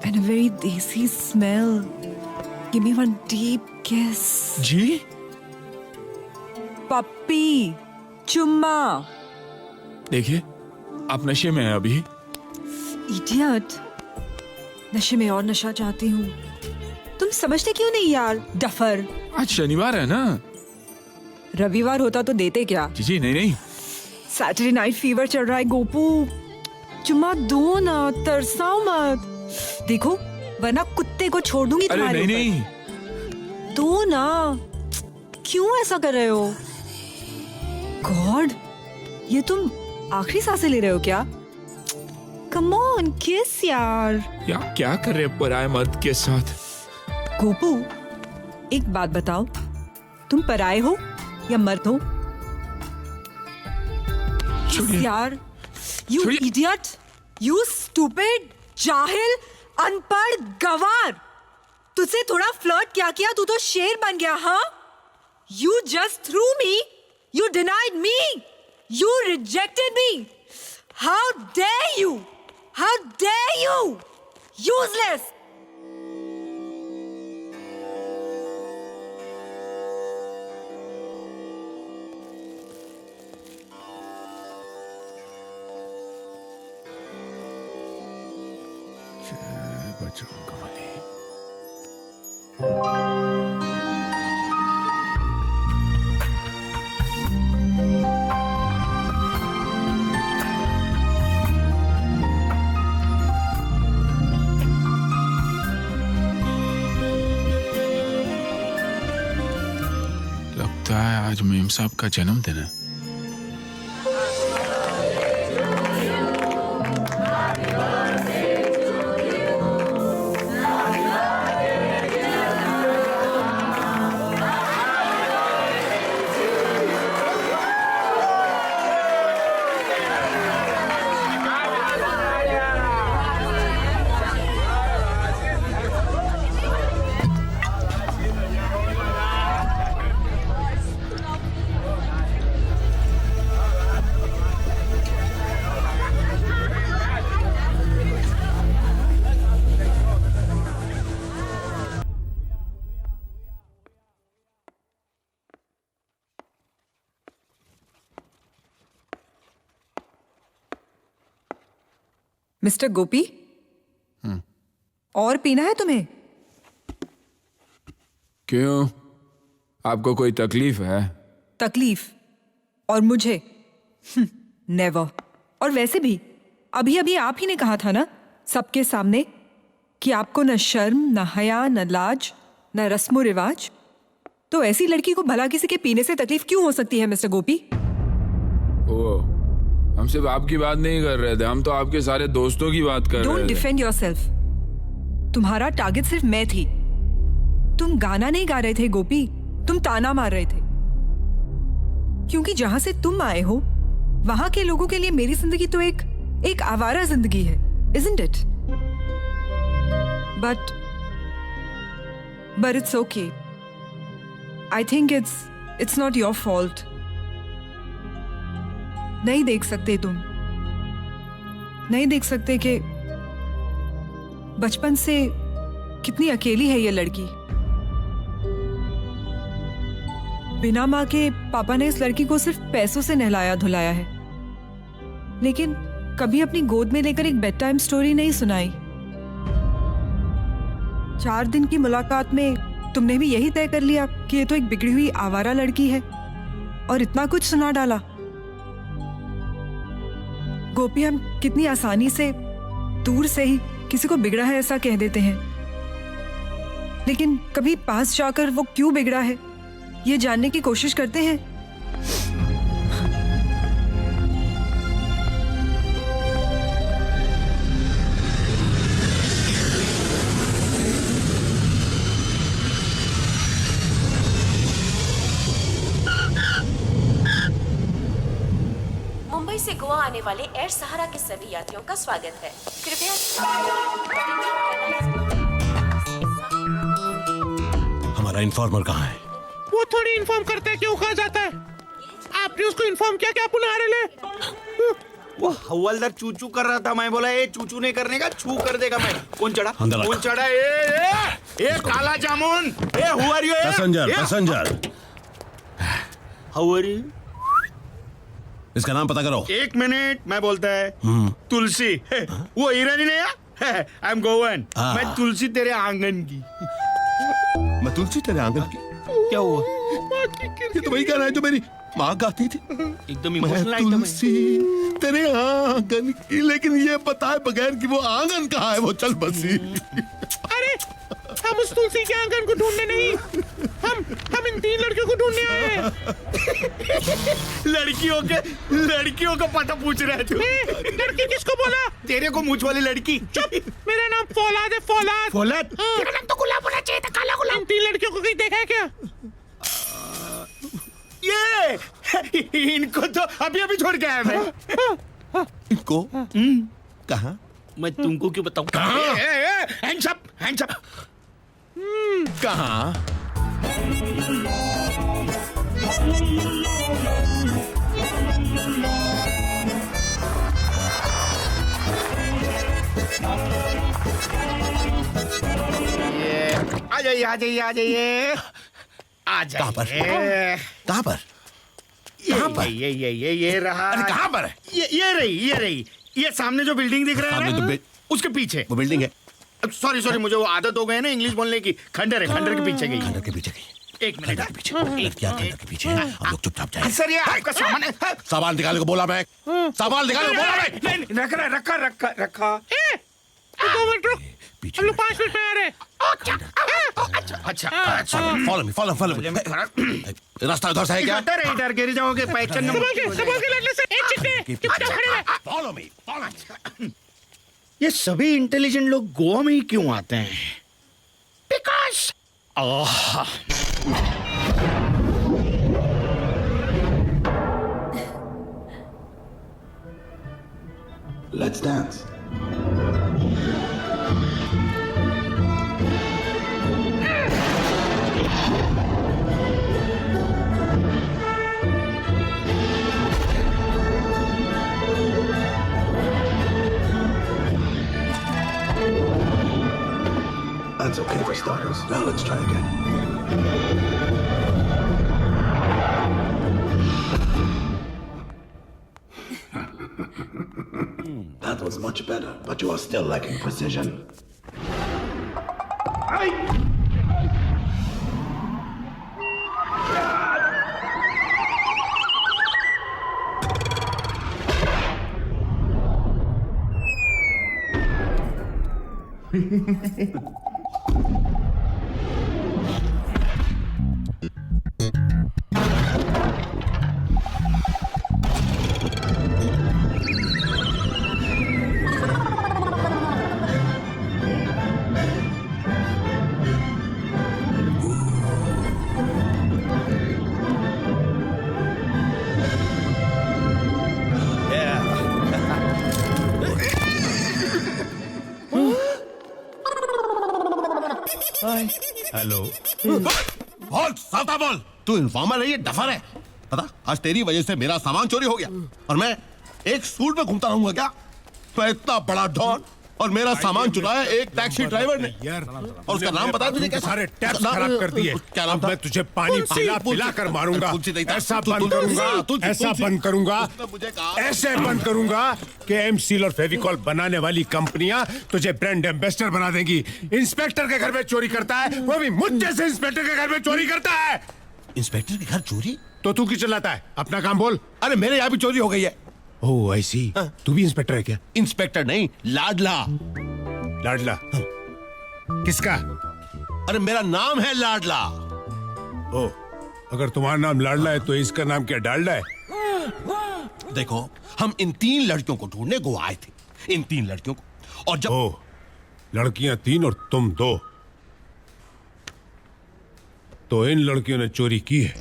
and a very desi smell. Give me one deep kiss. जी पप्पी, चुम्मा. देखिए, आप नशे में हैं अभी। Idiot. नशे में और नशा चाहती हूँ. तुम समझते क्यों नहीं यार, डफर. आज शनिवार है ना। रविवार होता तो देते क्या? जी नहीं नहीं। सैटरडे नाइट फीवर चल रहा है गोपू. चुम्मा दो ना, तरसाओ मत. देखो, वरना कुत्ते को छोड़ दूंगी अरे तुम्हारे नहीं ऊपर. नहीं। दो ना. क्यों ऐसा कर रहे हो? गॉड, ये तुम आखिरी सांसें ले रहे हो क्या? कम ऑन, किस यार. क्या कर रहे हैं पराये मर्द के साथ? गोपू, एक बात बताओ, तुम पराये हो या मर्द हो? छोड़िए। यार, यू छोड़िए। इडियट, यू स्टूपिड, जाहिल, अनपढ़, गवार. तुझसे थोड़ा फ्लर्ट क्या किया, तू तो शेर बन गया. हाँ, you just threw me, you denied me, you rejected me. How dare you, how dare you, useless. लगता है आज मेम साहब का जन्मदिन है। मिस्टर गोपी, और पीना है तुम्हें? क्यों, आपको कोई तकलीफ है? तकलीफ? और मुझे? नेवर. और वैसे भी अभी अभी आप ही ने कहा था ना सबके सामने कि आपको न शर्म, न हया, न लाज, न रस्मो रिवाज. तो ऐसी लड़की को भला किसी के पीने से तकलीफ क्यों हो सकती है मिस्टर गोपी? ओ, हम सिर्फ आपकी बात नहीं कर रहे थे, हम तो आपके सारे दोस्तों की बात कर रहे डोंट थे। Defend yourself. तुम्हारा टारगेट सिर्फ मैं थी. तुम गाना नहीं गा रहे थे गोपी, तुम ताना मार रहे थे. क्योंकि जहां से तुम आए हो वहां के लोगों के लिए मेरी जिंदगी तो एक आवारा जिंदगी है, isn't it? But it's okay. I think it's not your fault. नहीं देख सकते तुम, नहीं देख सकते कि बचपन से कितनी अकेली है ये लड़की. बिना माँ के पापा ने इस लड़की को सिर्फ पैसों से नहलाया धुलाया है, लेकिन कभी अपनी गोद में लेकर एक बेड टाइम स्टोरी नहीं सुनाई. 4 दिन की मुलाकात में तुमने भी यही तय कर लिया कि ये तो एक बिगड़ी हुई आवारा लड़की है, और इतना कुछ सुना डाला. गोपी, हम कितनी आसानी से दूर से ही किसी को बिगड़ा है ऐसा कह देते हैं, लेकिन कभी पास जाकर वो क्यों बिगड़ा है ये जानने की कोशिश करते हैं. मुंबई से गोवा आने वाले एयर सहारा के सभी यात्रियों का स्वागत है. कृपया तुम्हारा इन्फॉर्मर कहाँ है? वो थोड़ी इन्फॉर्म करता है क्यों कहा जाता है। आपने उसको इन्फॉर्म किया क्या पुनः ले? वो हवलदार चूचू कर रहा था, मैं बोला ये चूचू नहीं करने का, छू कर देगा मैं। कौन चढ़ा? कौन चढ़ा? ए काला जामुन, ए who are you? Passenger how are you? इसका नाम पता करो। एक मिनट, मैं बोलता है तुलसी। वो ईरानी नहीं है, आई एम गोवन। मैं तुलसी तेरे आंगन की। मैं तुलसी तेरे आंगन की? क्या हुआ? ये तो वही गाना है जो मेरी माँ गाती थी। एकदम मैं तुलसी तेरे आंगन की, लेकिन ये बताए बगैर कि वो आंगन कहाँ है, वो चल बसी। अरे हम उस तुलसी के आंगन को ढूंढने नहीं, हम इन 3 लड़कियों को ढूंढने आए हैं। लड़कियों को पता पूछ रहे हैं तू? लड़की किसको बोला? तेरे को मूछ वाली लड़की। चुप, मेरा नाम फौलाद है, फौलाद। फौलाद? तेरा नाम तो गुलाब होना चाहिए था, काला गुलाब। इन 3 लड़कियों को कहीं देखा है क्या? ये इनको तो अभी छोड़ के आया मैं। इनको कहाँ? मैं तुमको क्यों बताऊं? Hands up, hands up. कहाँ? आ जाइए, आ जाइए, आ जाइए, आ जाइए। कहाँ पर? कहाँ पर? ये रहा। अरे कहाँ पर है? ये रही। ये सामने जो बिल्डिंग दिख रहा है ना, उसके पीछे वो बिल्डिंग है। सॉरी, मुझे वो आदत हो गई है ना इंग्लिश बोलने की। खंडर के पीछे गई। खंडर के पीछे गई। एक मिनट। खंडर के पीछे। लड़कियाँ खंडर के पीछे हैं। हम लोग चुपचाप जाएं। सर, ये आपका सामान है। सामान निकालने को बोला मैं। सामान निकालने को बोला मैं। नहीं, रखा। 2 मिनट रुक, हम लोग 5 मिनट में आ रहे हैं। अच्छा। Follow me. रास्ता उधर से है क्या? इधर गिर जाओगे, पहचान संभल के लड़ने से एक चिट्टे, चुपचाप खड़े रहे। Follow me. ये सभी इंटेलिजेंट लोग गोवा में ही क्यों आते हैं? Because Let's dance. That's okay for starters. Now let's try again. That was much better, but you are still lacking precision. Hello. बोल, साता बोल। तू इन्फॉर्मर है, ये डफर है। पता, आज तेरी वजह से मेरा सामान चोरी हो गया और मैं एक सूट में घूमता रहूंगा क्या? मैं इतना बड़ा डॉन और मेरा सामान चुराया एक टैक्सी ड्राइवर ने। यार, और उसका नाम बता तुझे? क्या सारे टैप्स खराब कर दिए। क्या नाम था? मैं तुझे पानी पिला कर मारूंगा। ऐसा बंद करूंगा, ऐसे बंद करूंगा कि एमसील और फेविकॉल बनाने वाली कंपनियां तुझे ब्रांड एम्बेसडर बना देंगी। इंस्पेक्टर के घर में चोरी करता है, वो भी मुझ जैसे इंस्पेक्टर के घर में चोरी करता है। इंस्पेक्टर के घर चोरी? तो तू क्यों चिल्लाता है? अपना काम बोल। अरे मेरे यहाँ भी चोरी हो गई है। ओह ऐसी। तू भी इंस्पेक्टर है क्या? इंस्पेक्टर नहीं, लाडला। लाडला? किसका? अरे मेरा नाम है लाडला। ओ, अगर तुम्हारा नाम लाडला है तो इसका नाम क्या डालडा है? देखो, हम इन 3 लड़कियों को ढूंढने गोवा आए थे। इन 3 लड़कियों को। और जब लड़कियां 3 और तुम 2, तो इन लड़कियों ने चोरी की है।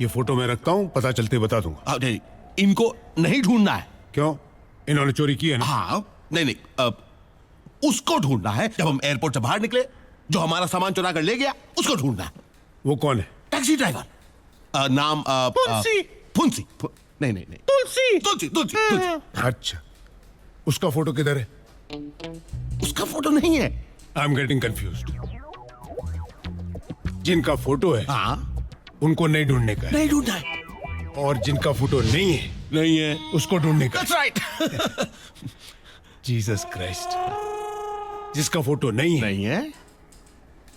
ये फोटो मैं रखता हूं, पता चलते बता दूंगा। नहीं, इनको नहीं ढूंढना है। क्यों? इन्होंने चोरी की है ना? हाँ, नहीं, अब उसको ढूंढना है। जब हम एयरपोर्ट से बाहर निकले जो हमारा सामान चुरा कर ले गया उसको ढूंढना है। वो कौन है? Taxi driver. नाम फुंसी। फुंसी। नहीं नहीं नहीं, तुलसी। तुलसी तुलसी तुलसी। अच्छा, उसका फोटो किधर है? उसका फोटो नहीं है। I am getting confused. जिनका फोटो है हाँ, उनको नहीं ढूंढने का है, नहीं ढूंढना है। और जिनका फोटो नहीं है नहीं है, उसको ढूंढने का। That's right. जीसस क्राइस्ट, जिसका फोटो नहीं है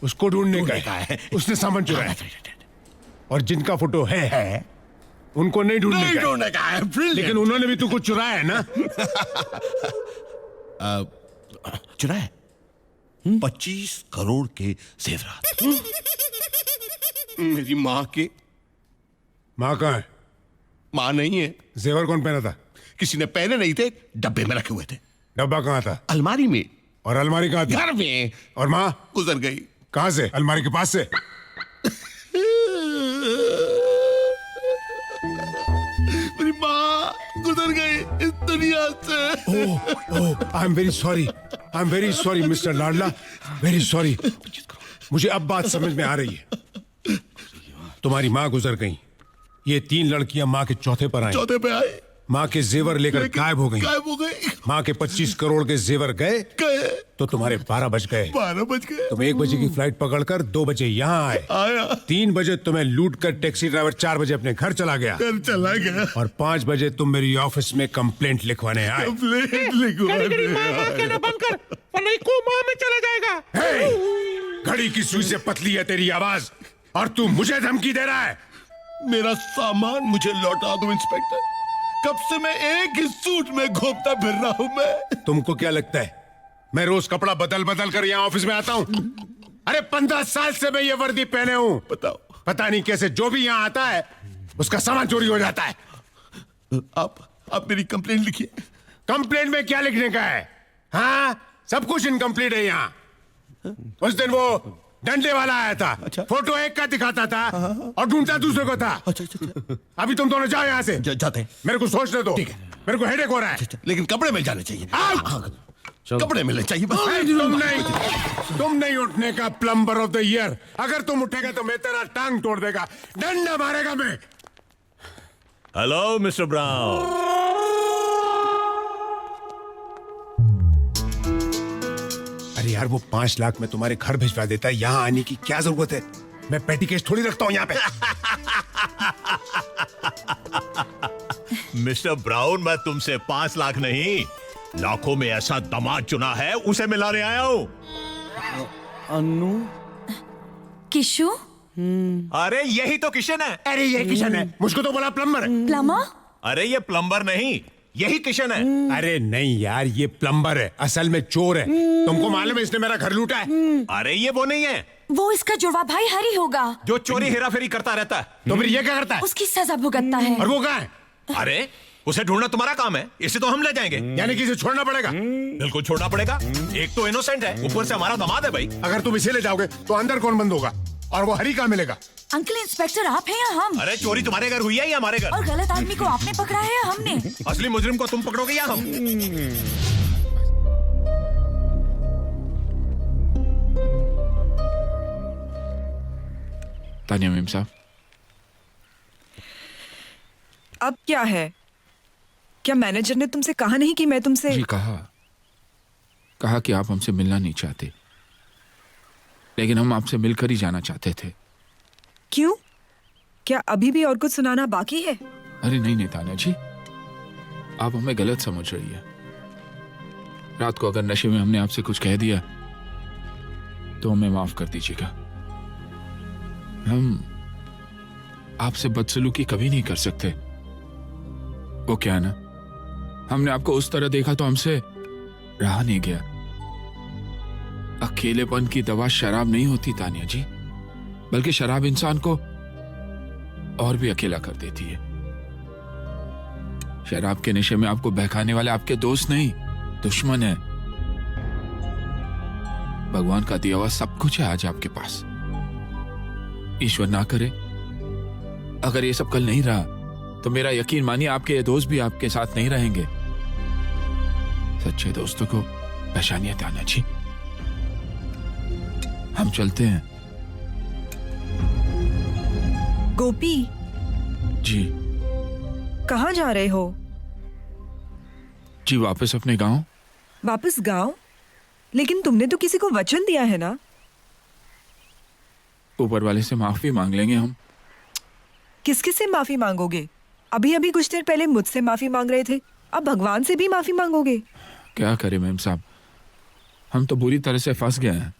उसको ढूंढने ढूंढने का का है। है। उसने सामान चुराया, और जिनका फोटो है उनको नहीं ढूंढने नहीं का है। ढूंढने का है। Brilliant. लेकिन उन्होंने भी तो कुछ चुराया है ना? चुराया 25 करोड़ के जेवरात। मेरी माँ के। माँ कहाँ है? माँ नहीं है। जेवर कौन पहना था? किसी ने पहने नहीं थे, डब्बे में रखे हुए थे। डब्बा कहाँ था? अलमारी में। और अलमारी कहाँ थी? घर में। और माँ गुजर गई। कहाँ से? अलमारी के पास से? मेरी माँ गुजर गई इस दुनिया से। I am very sorry, I am very sorry mister लाडला, वेरी सॉरी। मुझे अब बात समझ में आ रही है। तुम्हारी माँ गुजर गई, ये 3 लड़कियां माँ के चौथे पर आई। चौथे पे आए, माँ के जेवर लेकर गायब हो गई। गायब हो गई। माँ के 25 करोड़ के जेवर गए तो तुम्हारे 12 बज गए। 12 बज गए। तुम 1 बजे की फ्लाइट पकड़कर 2 बजे यहाँ आए। आया। 3 बजे तुम्हें लूट कर टैक्सी ड्राइवर 4 बजे अपने घर चला गया। घर चला गया। और 5 बजे तुम मेरी ऑफिस में कंप्लेंट लिखवाने आए। कंप्लेंट लिखवाने कहना बंद कर, वरना ये कोमा में चला जाएगा। हे! घड़ी की सुई से पतली है तेरी आवाज, और तू मुझे धमकी दे रहा है। मेरा सामान मुझे लौटा दो इंस्पेक्टर। कब से मैं एक ही सूट में घूमता फिर रहा हूं मैं। तुमको क्या लगता है मैं रोज कपड़ा बदल बदल कर यहाँ ऑफिस में आता हूँ? अरे 15 साल से मैं ये वर्दी पहने हूँ। बताओ। पता नहीं कैसे जो भी यहाँ आता है उसका सामान चोरी हो जाता है। आप मेरी कंप्लेंट लिखिए। कंप्लेंट में क्या लिखने का है? हाँ, सब कुछ इनकम्प्लीट है यहाँ। उस दिन वो डंडे वाला आया था। अच्छा। फोटो एक का दिखाता था और ढूंढता दूसरे को था। अच्छा। अभी तुम दोनों जाओ यहाँ से। जाते हैं। मेरे को सोचने दो। ठीक है। मेरे को हेडेक हो रहा है। लेकिन कपड़े मिल जाने चाहिए। Out! कपड़े मिलने चाहिए बस। तुम नहीं उठने का प्लम्बर ऑफ द ईयर। अगर तुम उठेगा तो मैं तेरा टांग तोड़ देगा, डंडा मारेगा मैं। Hello mister brown. अरे यार, वो 5 लाख में तुम्हारे घर भिजवा देता है, यहाँ आने की क्या जरूरत है? मैं पेटी केस थोड़ी रखता हूँ यहाँ पे। मिस्टर ब्राउन, मैं तुमसे 5 लाख नहीं, लाखों में ऐसा दामाद चुना है, उसे मिलाने आया हूँ। अन्नू, किशु, अरे यही तो किशन है। अरे ये किशन है, मुझको तो बोला प्लम्बर है। प्लम्बर? अरे ये प्लम्बर नहीं, यही किशन है। अरे नहीं यार, ये प्लम्बर है, असल में चोर है। तुमको मालूम है इसने मेरा घर लूटा है। अरे ये वो नहीं है वो इसका जुड़वा भाई हरी होगा, जो चोरी हेराफेरी करता रहता है। तो फिर ये क्या करता है? उसकी सजा भुगतता है। और वो कहाँ है? अरे उसे ढूंढना तुम्हारा काम है, इसे तो हम ले जाएंगे। यानी कि इसे छोड़ना पड़ेगा? बिल्कुल छोड़ना पड़ेगा। एक तो इनोसेंट है, ऊपर से हमारा दामाद है भाई। अगर तुम इसे ले जाओगे तो अंदर कौन बंद होगा? और वो हरी कहाँ मिलेगा? अंकल इंस्पेक्टर, आप हैं या हम? अरे चोरी तुम्हारे घर हुई है या हमारे घर? और गलत आदमी को आपने पकड़ा है या हमने? असली मुजरिम को तुम पकड़ोगे या हम? तानिया मेम साहब, अब क्या है? क्या मैनेजर ने तुमसे कहा नहीं कि मैं तुमसे? जी कहा कि आप हमसे मिलना नहीं चाहते, लेकिन हम आपसे मिलकर ही जाना चाहते थे। क्यों? क्या अभी भी और कुछ सुनाना बाकी है? अरे नहीं तानिया जी, आप हमें गलत समझ रही है। रात को अगर नशे में हमने आपसे कुछ कह दिया तो हमें माफ कर दीजिएगा। हम आपसे बदसलूकी कभी नहीं कर सकते। वो क्या है ना, हमने आपको उस तरह देखा तो हमसे रहा नहीं गया। अकेलेपन की दवा शराब नहीं होती तानिया जी, बल्कि शराब इंसान को और भी अकेला कर देती है। शराब के नशे में आपको बहकाने वाले आपके दोस्त नहीं, दुश्मन है। भगवान का दिया हुआ सब कुछ है आज आपके पास। ईश्वर ना करे अगर ये सब कल नहीं रहा तो मेरा यकीन मानिए आपके ये दोस्त भी आपके साथ नहीं रहेंगे। सच्चे दोस्तों को पहचानिए ताना जी। हम चलते हैं। गोपी, जी कहाँ जा रहे हो? जी वापस अपने गांव। वापस गांव? लेकिन तुमने तो किसी को वचन दिया है ना? ऊपर वाले से माफी मांग लेंगे हम। किसके से माफी मांगोगे? अभी अभी कुछ देर पहले मुझसे माफी मांग रहे थे, अब भगवान से भी माफी मांगोगे? क्या करें मैम साहब, हम तो बुरी तरह से फंस गए हैं।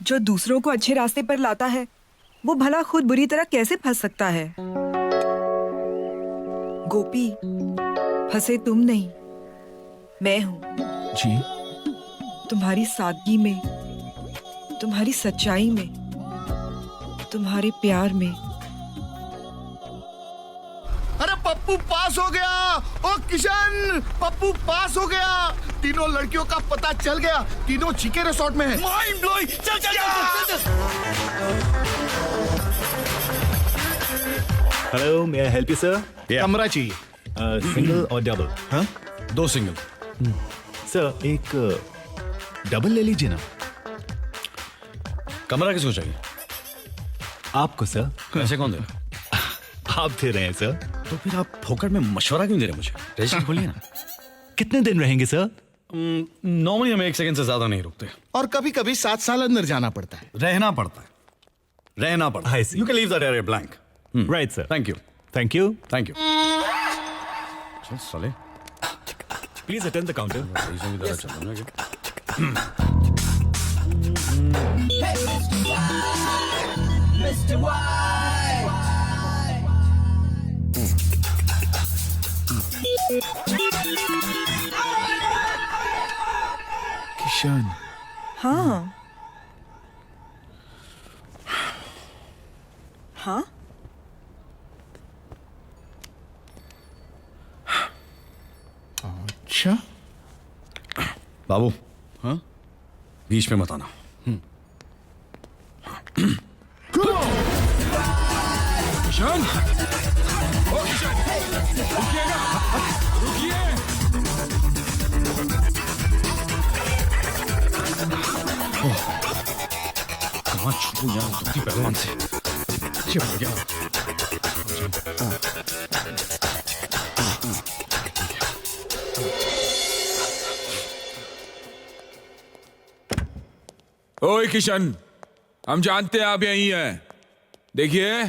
जो दूसरों को अच्छे रास्ते पर लाता है वो भला खुद बुरी तरह कैसे फंस सकता है? गोपी, फंसे तुम नहीं, मैं हूं। जी? तुम्हारी सादगी में, तुम्हारी सच्चाई में, तुम्हारे प्यार में। अरे पप्पू पास हो गया। ओ किशन, पप्पू पास हो गया। तीनों लड़कियों का पता चल गया, तीनों चिके रिसोर्ट में है। Mind blowing. चल चल चल चल। Hello, may I help you sir? कमरा चाहिए। सिंगल और डबल? हाँ, 2 सिंगल। सर एक डबल ले लीजिए ना। कमरा किसको चाहिए? आपको सर। पैसे कौन दे? आप दे रहे हैं सर। तो फिर आप फोकट में मशवरा क्यों दे रहे मुझे? रजिस्टर खोलिए ना। कितने दिन रहेंगे सर? नॉर्मली हम 1 सेकंड से ज्यादा नहीं रुकते। और कभी कभी 7 साल अंदर जाना पड़ता है। रहना पड़ता है, रहना पड़ता है। You can leave that area blank. Right sir. Thank you, thank you. Thank you. चल साले, please attend the counter. Kishan. हाँ हाँ, अच्छा बाबू, हाँ, बीच में मत आना। किशन, ओ किशन, रुकिएगा, रुकिए। कहाँ छूटूं यार दुखती पहलवान से। चिपक गया। ओए किशन, हम जानते हैं आप यहीं हैं। देखिए,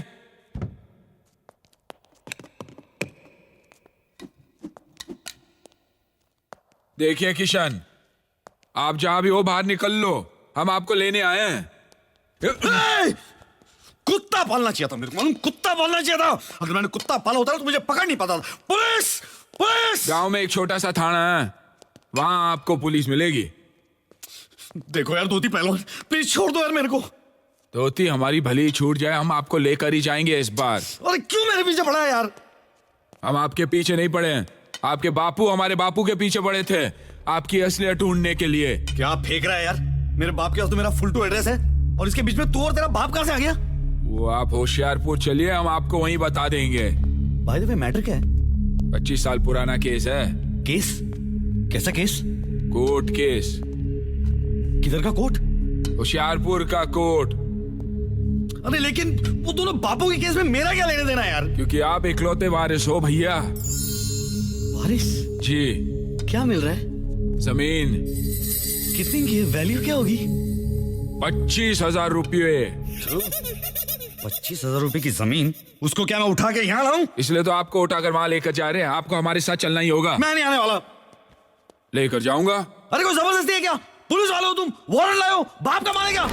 देखिए किशन, आप जहां भी हो बाहर निकल लो, हम आपको लेने आए हैं। कुत्ता पालना चाहिए था मेरे को, मालूम? कुत्ता पालना चाहिए था। अगर मैंने कुत्ता पाला होता तो मुझे पकड़ नहीं पाता था। Police, police! गांव में एक छोटा सा थाना है, वहां आपको पुलिस मिलेगी। देखो यार धोती पहलवान, प्लीज छोड़ दो यार मेरे को। धोती हमारी भली छूट जाए, हम आपको लेकर ही जाएंगे इस बार। अरे क्यों मेरे पीछे पड़ा है यार? हम आपके पीछे नहीं पड़े हैं, आपके बापू हमारे बापू के पीछे पड़े थे, आपकी असलियत ढूंढने के लिए। क्या फेंक रहा है यार? मेरे बाप के पास तो मेरा फुल टू एड्रेस है, और इसके बीच में तू और तेरा बाप कहां से आ गया? वो आप होशियारपुर चलिए, हम आपको वहीं बता देंगे। बाय द वे मैटर क्या है? 25 साल पुराना केस है। केस? कैसा केस? Court case. किधर का कोर्ट? होशियारपुर का कोर्ट। अरे लेकिन वो दोनों बापों के केस में मेरा क्या लेने देना यार? क्योंकि आप इकलौते वारिस हो भैया। वारिस? जी। क्या मिल रहा है? जमीन। कितनी की है? वैल्यू क्या होगी? 25,000 रुपये। 25,000 रुपए की जमीन? उसको क्या मैं उठा के यहाँ लाऊं? इसलिए तो आपको उठाकर वहां लेकर जा रहे हैं, आपको हमारे साथ चलना ही होगा। मैं नहीं आने वाला। लेकर जाऊंगा। अरे कोई जबरदस्ती है क्या? पुलिस वाले हो तुम, वारंट लाए हो, बाप का मानेगा?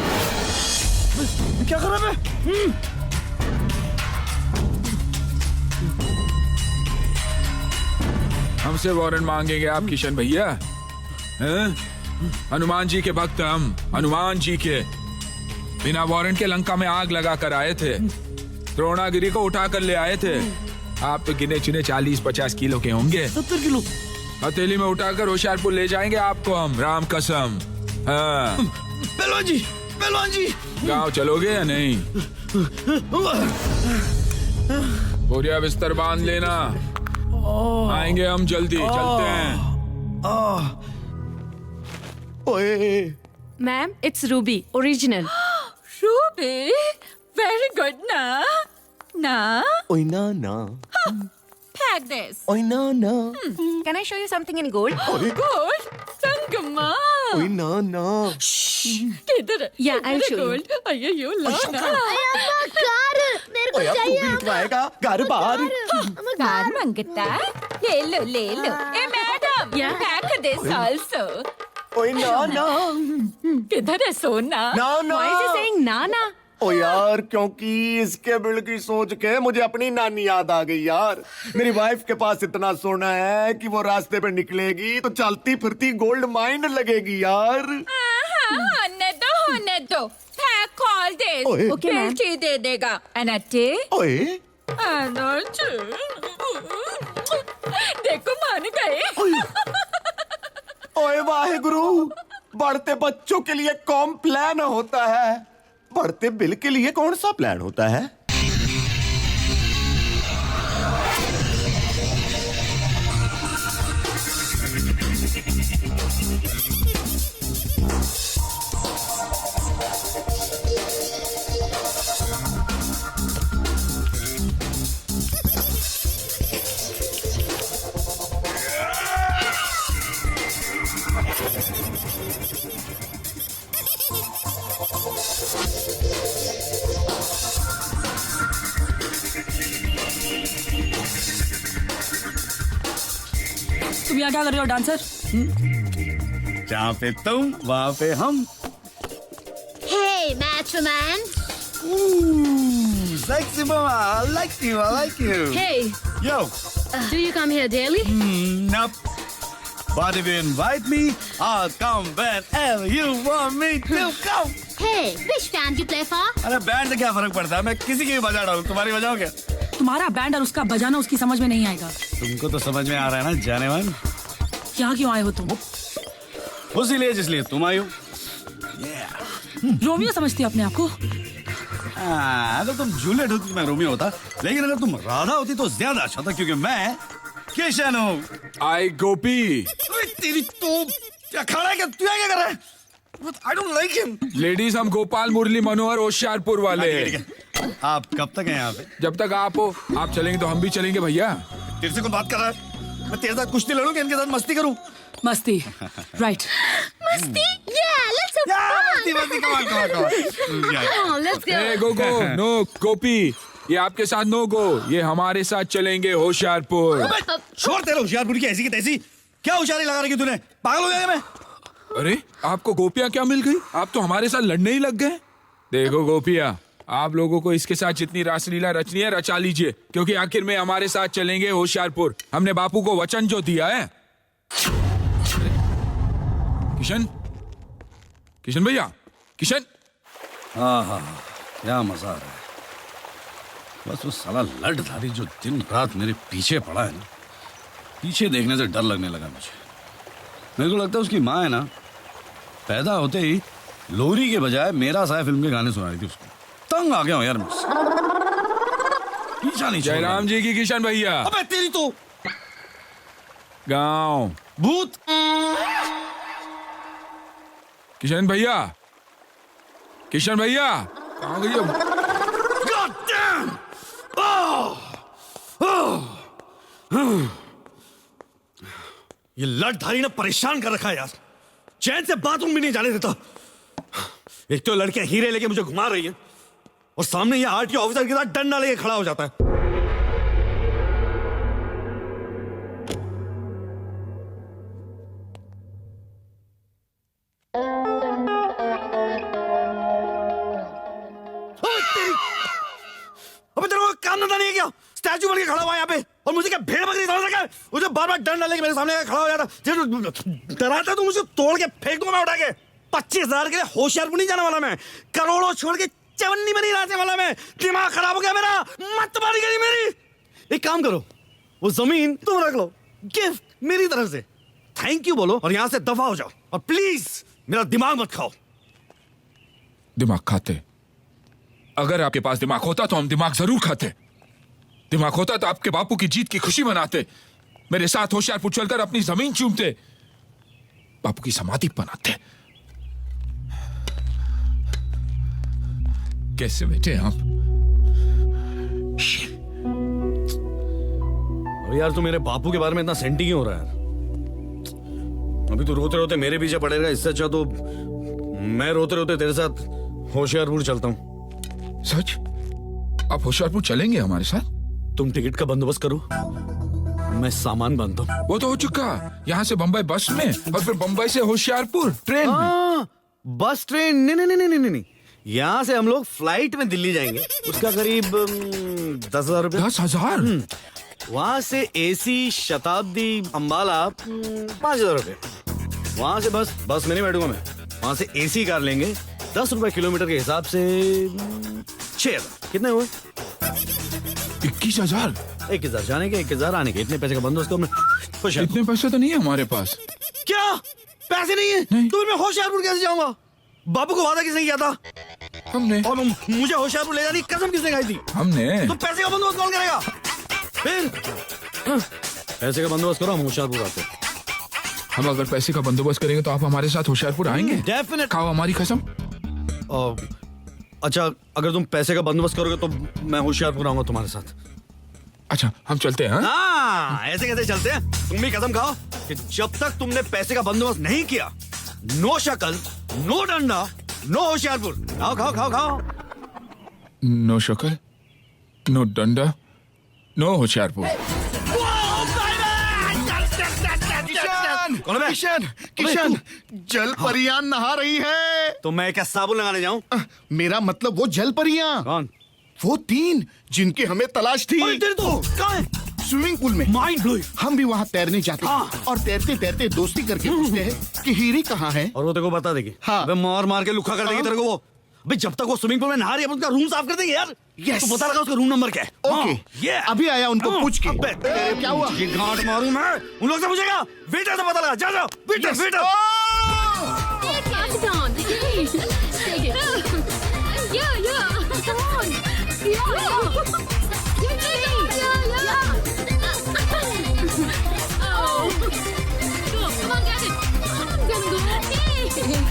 क्या कर रहा है? हमसे वारंट मांगेंगे आप किशन भैया? हैं? हनुमान जी के भक्त हम, हनुमान जी के। बिना वारंट के लंका में आग लगा कर आए थे, द्रोणागिरी को उठा कर ले आए थे। आप तो गिने चुने 40-50 किलो के होंगे। 70 किलो? हथेली में उठाकर होशियारपुर ले जाएंगे आपको हम, राम कसम। हाँ। पहलवान जी, पहलवान जी, गांव चलोगे या नहीं? बोरिया बिस्तर बांध लेना, आएंगे हम जल्दी। चलते हैं। ओए, ma'am it's Ruby original. Ruby, very good ना ना। ओए ना ना, फेंक दिस। ओए ना ना, can I show you something in gold? Gold, Sangma. ओए ना ना। किधर? Yeah, I'll show you. Gold, अयो लो ना। मेरे ओए अब तू भी लिखवाएगा घर बाहर। कार मंगता, ले लो ले लो। ए मैडम, पैक दिस आल्सो। ओए ना ना, किधर है सोना? ना ना। Why is he saying ना? ओ यार, क्योंकि इसके बिल की सोच के मुझे अपनी नानी याद आ गई यार। मेरी वाइफ के पास इतना सोना है कि वो रास्ते पे निकलेगी तो चलती फिरती गोल्ड माइन लगेगी यार। होने दो। Pack all this. ओए। Okay, ma'am. बेल्टी दे देगा। अनटे? ओए अनटे। देखो मान गए। ओए वाहेगुरु, बढ़ते बच्चों के लिए कॉम्प्लान होता है, बढ़ते बिल के लिए कौन सा प्लान होता है? तुम यहाँ क्या कर रहे हो डांसर? जहाँ पे तुम वहाँ पे हम। Hey, macho man. Sexy mama, I like you, I like you. Hey, Yo, do you come here daily? nope. But if you invite me, I'll come whenever you want me to come. Hey, which band you play for? अरे band से क्या फर्क पड़ता है, मैं किसी की भी बजा डालूं, तुम्हारी बजाओ क्या? तुम्हारा बैंड और उसका बजाना उसकी समझ में नहीं आएगा। तुमको तो समझ में आ रहा है ना जाने मन। यहाँ क्यों आए हो तुम? उसी लिए जिसलिए तुम आई हो। रोमियो समझती हो अपने आप को? अगर तुम जूलियट होती तो मैं रोमियो होता, लेकिन अगर तुम राधा होती तो ज्यादा अच्छा था, क्योंकि मैं किशन हूँ। आई गोपी। तेरी तो क्या खड़ा है, क्या तू क्या कर रहा है? I don't like him. Ladies हम गोपाल मुरली मनोहर होशियारपुर वाले। ठीक है। आप कब तक हैं यहाँ पे? जब तक आप हो, आप चलेंगे तो हम भी चलेंगे भैया। तेरे से कौन बात कर रहा है? मैं तेरे साथ कुश्ती लड़ूं कि इनके साथ मस्ती करूं? मस्ती, right. Musty? Yeah, let's have fun. मस्ती, come on. Oh, let's go. ए गो नो गोपी, ये आपके साथ नो गो, ये हमारे साथ चलेंगे होशियारपुर। छोड़ तेरे होशियारपुर की ऐसी की तैसी। क्या होशियारी लगा रखी तूने? पागल हो गया मैं? अरे आपको गोपियां क्या मिल गई? आप तो हमारे साथ लड़ने ही लग गए। देखो गोपिया, आप लोगों को इसके साथ जितनी रासलीला रचनी है रचा लीजिए, क्योंकि आखिर में हमारे साथ चलेंगे होशियारपुर। हमने बापू को वचन जो दिया है। किशन, किशन भैया, किशन। हाँ, क्या मजा आ रहा है। बस वो साला लठधारी जो दिन रात मेरे पीछे पड़ा है ना, पीछे देखने से डर लगने लगा मुझे। मेरे को लगता है उसकी माँ है ना, पैदा होते ही लोरी के बजाय मेरा साया फिल्म के गाने सुना रही थी उसको। तंग आ गया हूँ यार मुझसे। पीछा नहीं छोड़ रहा। जयराम जी की किशन भैया। अबे तेरी तो गाँव भूत। किशन भैया, किशन भैया कहाँ गई अब? God damn! ये लठधारी ने परेशान कर रखा है यार, चैन से बाथरूम भी नहीं जाने देता। एक तो लड़के हीरे लेके मुझे घुमा रही है, और सामने ये आरटीओ ऑफिसर के साथ डंडा लेके खड़ा हो जाता है। अबे तेरे को काम धंधा नहीं है क्या? स्टैचू बन के खड़ा हुआ यहाँ पे, और मुझे क्या भेड़ बकरी समझ रखा है? मुझे बार बार डंडा लेके मेरे सामने खड़ा हो जाता। डराता तो मुझे तोड़ के फेंक दूंगा मैं उठा के। 25,000 के लिए होशियारपुर नहीं जाने वाला मैं, करोड़ों छोड़ के चवन्नी बनी रहने वाला मैं। दिमाग खराब हो गया मेरा, मत मारी गई मेरी। एक काम करो, वो जमीन तुम रख लो, गिफ्ट मेरी तरफ से। थैंक यू बोलो और यहाँ से दफा हो जाओ, और प्लीज मेरा दिमाग मत खाओ। दिमाग खाते? अगर आपके पास दिमाग होता तो हम दिमाग जरूर खाते। दिमाग होता तो आपके बापू की जीत की खुशी मनाते, मेरे साथ होशियारपुर चलकर अपनी जमीन चूमते, बापू की समाधि बनाते। कैसे बैठे आप? अरे यार, तू मेरे बापू के बारे में इतना सेंटी क्यों हो रहा है यार? अभी तो रोते रोते मेरे पीछे पड़ेगा, इससे अच्छा तो मैं रोते रोते तेरे साथ होशियारपुर चलता हूँ। सच? आप होशियारपुर चलेंगे हमारे साथ? तुम टिकट का बंदोबस्त करो, मैं सामान बांधता हूँ। वो तो हो चुका, यहाँ से बम्बई बस में और फिर बम्बई से होशियारपुर ट्रेन में। बस ट्रेन नहीं, यहाँ से हम लोग फ्लाइट में दिल्ली जाएंगे, उसका करीब 10,000 रुपये। 10,000? वहां से एसी शताब्दी अंबाला 5,000 रुपये। वहां से बस में नहीं बैठूंगा मैं, वहां से एसी कार लेंगे, 10 रुपए किलोमीटर के हिसाब से 6,000। कितने हुए? 21,000। 21,000 जाने के, 21,000 आने के। इतने पैसे का बंदोबस्त हमने। इतने पैसे तो नहीं है हमारे पास। क्या पैसे नहीं है? नहीं। तो मैं होशियारपुर कैसे जाऊंगा? बाबू को वादा किसने किया था? हमने। और मुझे होशियारपुर ले जाने की कसम किसने खाई थी? हमने। तो पैसे का बंदोबस्त कौन करेगा? फिर पैसे का बंदोबस्त करो, हम होशियारपुर आते हैं। हम अगर पैसे का बंदोबस्त करेंगे तो आप हमारे साथ होशियारपुर आएंगे? डेफिनेट। खाओ हमारी कसम। अच्छा, अगर तुम पैसे का बंदोबस्त करोगे तो मैं होशियारपुर आऊंगा तुम्हारे साथ। अच्छा, हम चलते हैं। हाँ, ऐसे कैसे चलते हैं? तुम भी कसम खाओ कि जब तक तुमने पैसे का बंदोबस्त नहीं किया, नो शक्ल, नो डंडा, नो होशियारपुर। खाओ खाओ खाओ खाओ। नो शक्ल, नो डंडा, नो होशियारपुर। किशन, जल परियां नहा रही है। तो मैं क्या साबुन लगाने जाऊं? मेरा मतलब वो जल परियां। कौन? वो 3 जिनकी हमें तलाश थी। कहाँ है? स्विमिंग पूल में। Mind blowing. हम भी वहाँ तैरने जाते हैं और तैरते तैरते दोस्ती करके पूछते हैं कि हीरी कहाँ है। और वो तेरे को बता देगी। हाँ। अबे मार मार के लुखा कर देगी तेरे को वो। अबे जब तक वो स्विमिंग पूल में नहा रही है, उसका रूम साफ कर देंगे यार। Yes. तो पता लगा उसका रूम नंबर क्या है? ओके, ये अभी आया उनको पूछ के। क्या हुआ? ये गांठ मारूं मैं, उन लोग से पूछेगा। वेटर से पता लगा। जा जाओ waiter. Calm down. Take it. Yeah. Come on. Yeah. Oh. Come on, get it. I'm gonna go. Hey.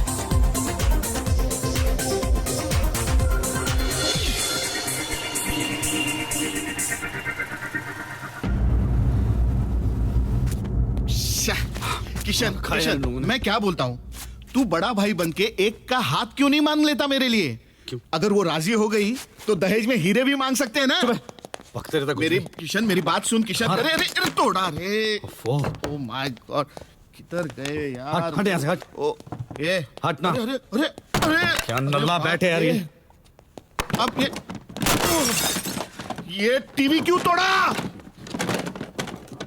Kishan, मैं क्या बोलता हूँ, तू बड़ा भाई बनके एक का हाथ क्यों नहीं मांग लेता मेरे लिए? क्यों? अगर वो राजी हो गई तो दहेज में हीरे भी मांग सकते हैं ना? किशन, मेरी बात सुन किशन। अरे तोड़ा रे। ओ माय गॉड, किधर गए यार? हट यहाँ से, हट। ओ ये हट ना। अरे क्या नल्ला बैठे यार ये। अब ये टीवी क्यों तोड़ा?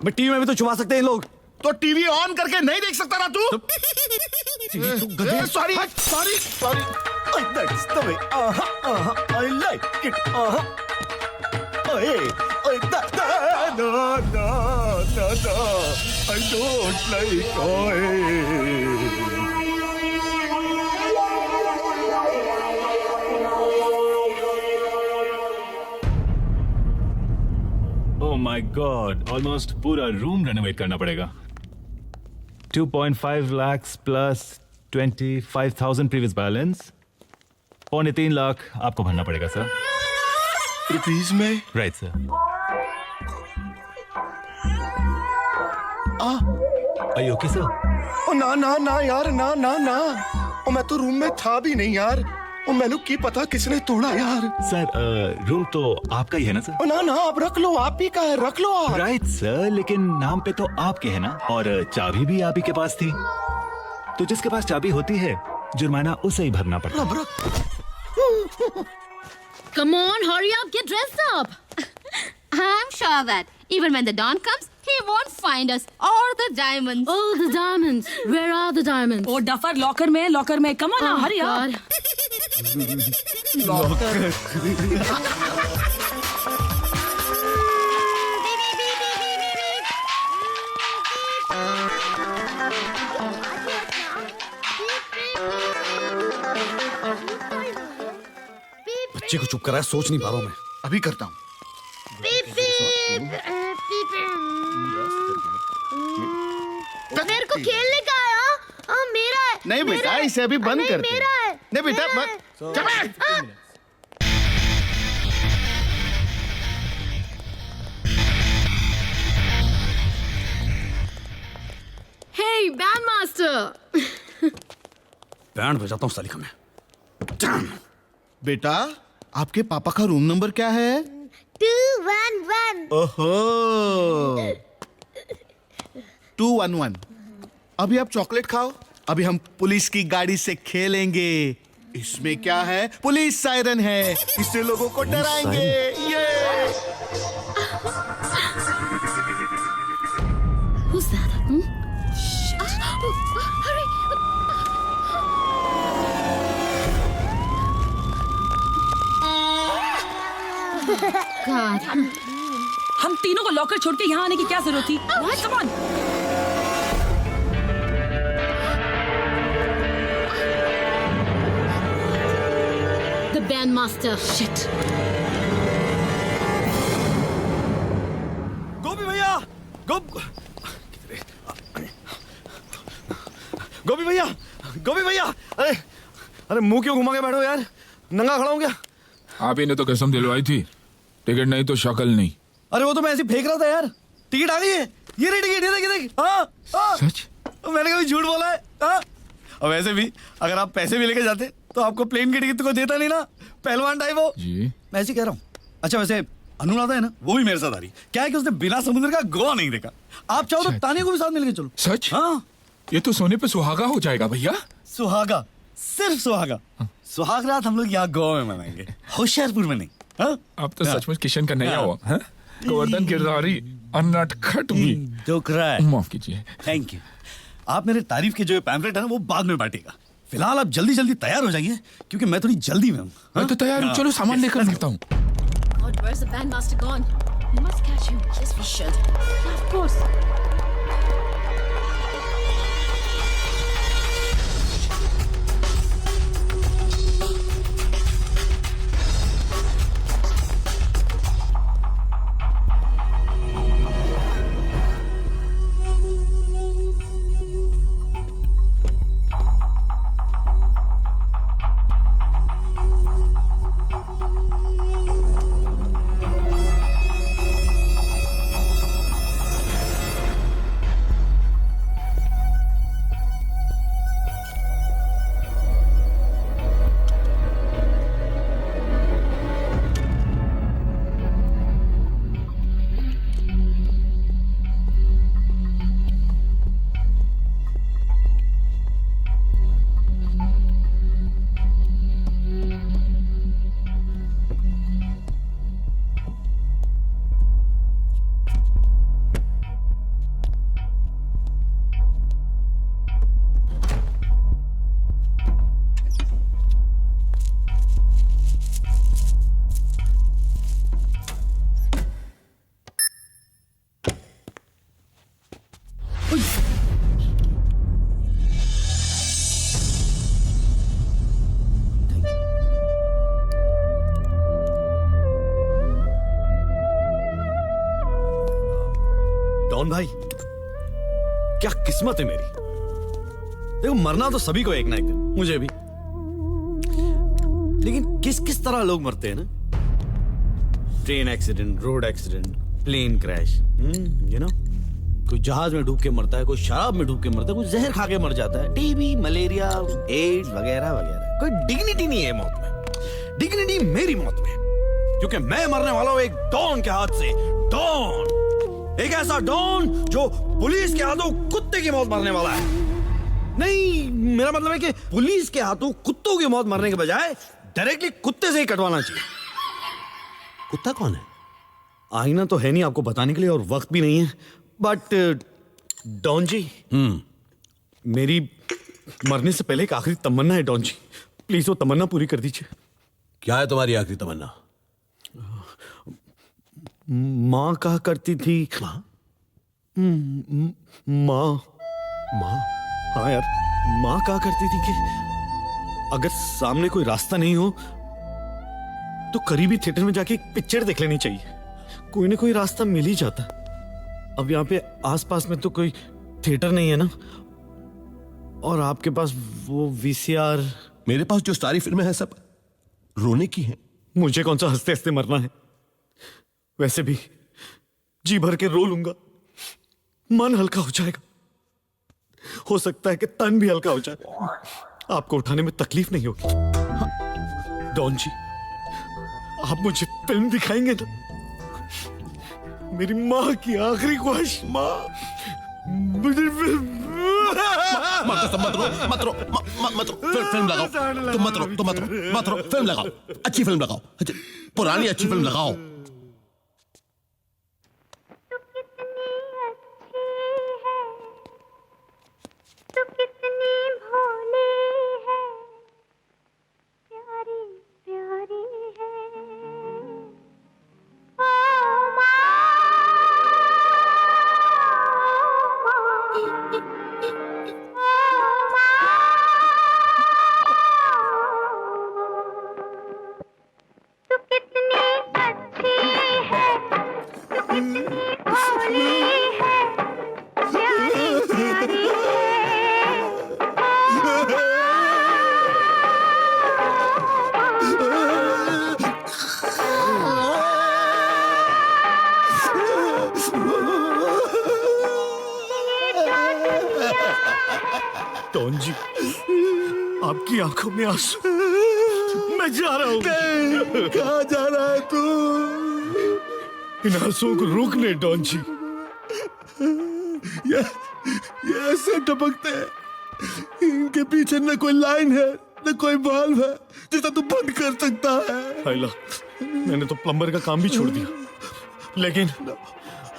टीवी में भी तो छुपा सकते हैं लोग। तो टीवी ऑन करके नहीं देख सकता ना तू? Sorry. That's the way. I like it. No. I don't like. Oh my God, almost पूरा रूम रेनोवेट करना पड़ेगा। 2.5 lakhs plus 25,000 previous balance, 3.25 lakh आपको भरना पड़ेगा सर। रुपीज में? Right sir. Are you okay sir? ओ ना यार, ना। ओ मैं तो रूम में था भी नहीं यार। ओ मैंने की पता किसने तोड़ा यार। सर रूम तो आपका ही है ना सर? ओ ना, आप रख लो, आप ही का है, रख लो आप। राइट सर, लेकिन नाम पे तो आपके है ना, और चाबी भी आप ही के पास थी। तो जिसके पास चाबी होती है, जुर्माना उसे ही भरना पड़ता है। Come on, hurry up, get dressed up. I'm sure that even when the dawn comes, he won't find us or the diamonds. Oh, the diamonds. Where are the diamonds? Oh, duffer, locker में. Come on now, hurry up. बच्चे को चुप कराया, सोच नहीं पा रहा हूं मैं। अभी करता हूँ। मेरे को खेलने का है। मेरा है। नहीं बेटा, इसे अभी बंद कर दे। मेरा है। नहीं बेटा, Hey, bandmaster. बैंड बजाता हूँ साली का मैं। बेटा आपके पापा का रूम नंबर क्या है? 211. ओहो 211। अभी आप चॉकलेट खाओ, अभी हम पुलिस की गाड़ी से खेलेंगे। इसमें क्या है? पुलिस सायरन है, इससे लोगों को डराएंगे। ये Who's that? Hurry. God. हम तीनों को लॉकर छोड़ के यहाँ आने की क्या जरूरत थी? Come on. The bandmaster. Shit. गोपी भैया, गोपी भैया, गोपी भैया, अरे मुंह क्यों घुमा के बैठो यार? नंगा खड़ा हूँ क्या? आप ही ने तो कसम दिलवाई थी, टिकट नहीं तो शक्ल नहीं। अरे वो तो मैं ऐसे फेंक रहा था यार। टिकट आ गई है, ये रही टिकट, ये देख। हाँ, सच? मैंने कभी झूठ बोला है? हाँ। और वैसे भी अगर आप पैसे भी लेके जाते तो आपको प्लेन की टिकट तो कोई देता नहीं ना, पहलवान टाइप हो जी। मैं ऐसे कह रहा हूँ। अच्छा वैसे अनुराधा है ना, वो भी मेरे साथ आ रही। क्या है कि उसने बिना समुद्र का गोवा नहीं देखा। आप चाहो तो तानिया को भी साथ मिलके चलो। सच? हाँ। ये तो सोने पे सुहागा हो जाएगा भैया। सुहागा, सिर्फ सुहागा। सुहाग रात हम लोग यहाँ गोवा में मनाएंगे, होशियारपुर में नहीं। हाँ? अब तो सचमुच किशन का नया हुआ है। गोवर्धन किरदारी और नटखट भी। जोक रहा है। माफ कीजिए। Thank you. आप मेरे तारीफ के जो पैम्फलेट है ना वो बाद में बांटेगा। फिलहाल आप जल्दी जल्दी तैयार हो जाइए क्योंकि मैं थोड़ी जल्दी में हूँ। मैं तो तैयार हूँ, चलो सामान लेकर मिलता हूँ। God, where's the bandmaster gone? We must catch him. Yes, we should. Of course. Don भाई, क्या किस्मत है मेरी। देखो मरना तो सभी को एक ना एक दिन, मुझे भी। लेकिन किस किस तरह लोग मरते हैं ना। Train accident, road accident, plane crash, you know. कोई जहाज में डूब के मरता है, कोई शराब में डूब के मरता है, कोई जहर खा के मर जाता है, टीबी, मलेरिया, एड्स वगैरह वगैरह। कोई डिग्निटी नहीं है मौत में। डिग्निटी मेरी मौत में, क्योंकि मैं मरने वाला हूं एक डॉन के हाथ से। डॉन, एक ऐसा डॉन जो पुलिस के हाथों कुत्ते की मौत मरने वाला है। नहीं, मेरा मतलब है कि पुलिस के हाथों कुत्तों की मौत मरने के बजाय डायरेक्टली कुत्ते से ही कटवाना चाहिए। कुत्ता कौन है? आईना तो है नहीं आपको बताने के लिए और वक्त भी नहीं है, बट डॉन जी, मेरी मरने से पहले एक आखिरी तमन्ना है डॉन जी, प्लीज वो तमन्ना पूरी कर दीजिए। क्या है तुम्हारी आखिरी तमन्ना? माँ कहा करती थी। माँ? माँ? हाँ यार, माँ कहा करती थी कि अगर सामने कोई रास्ता नहीं हो तो करीबी थिएटर में जाके एक पिक्चर देख लेनी चाहिए। कोई ना कोई रास्ता मिल ही जाता। अब यहाँ पे आसपास में तो कोई थिएटर नहीं है ना, और आपके पास वो वीसीआर। मेरे पास जो सारी फिल्में हैं सब रोने की हैं। मुझे कौन सा हंसते हंसते मरना है। वैसे भी जी भर के रो लूंगा, मन हल्का हो जाएगा। हो सकता है कि तन भी हल्का हो जाए, आपको उठाने में तकलीफ नहीं होगी। हाँ, डॉन जी, आप मुझे फिल्म दिखाएंगे ना? मेरी माँ की आखिरी ख्वाहिश, माँ मुझे मत रो, फिल्म लगाओ। तुम मत रो, फिल्म लगाओ, अच्छी फिल्म लगाओ, पुरानी अच्छी फिल्म लगाओ। डॉन जी, आपकी आंखों में आंसू, मैं जा रहा हूँ। कहाँ जा रहा है तू? इन आंसुओं को रोकने डॉन जी। ये ऐसे टपकते हैं, इनके पीछे न कोई लाइन है न कोई वाल्व है जिसे तू बंद कर सकता है। हाइला, मैंने तो प्लम्बर का काम भी छोड़ दिया, लेकिन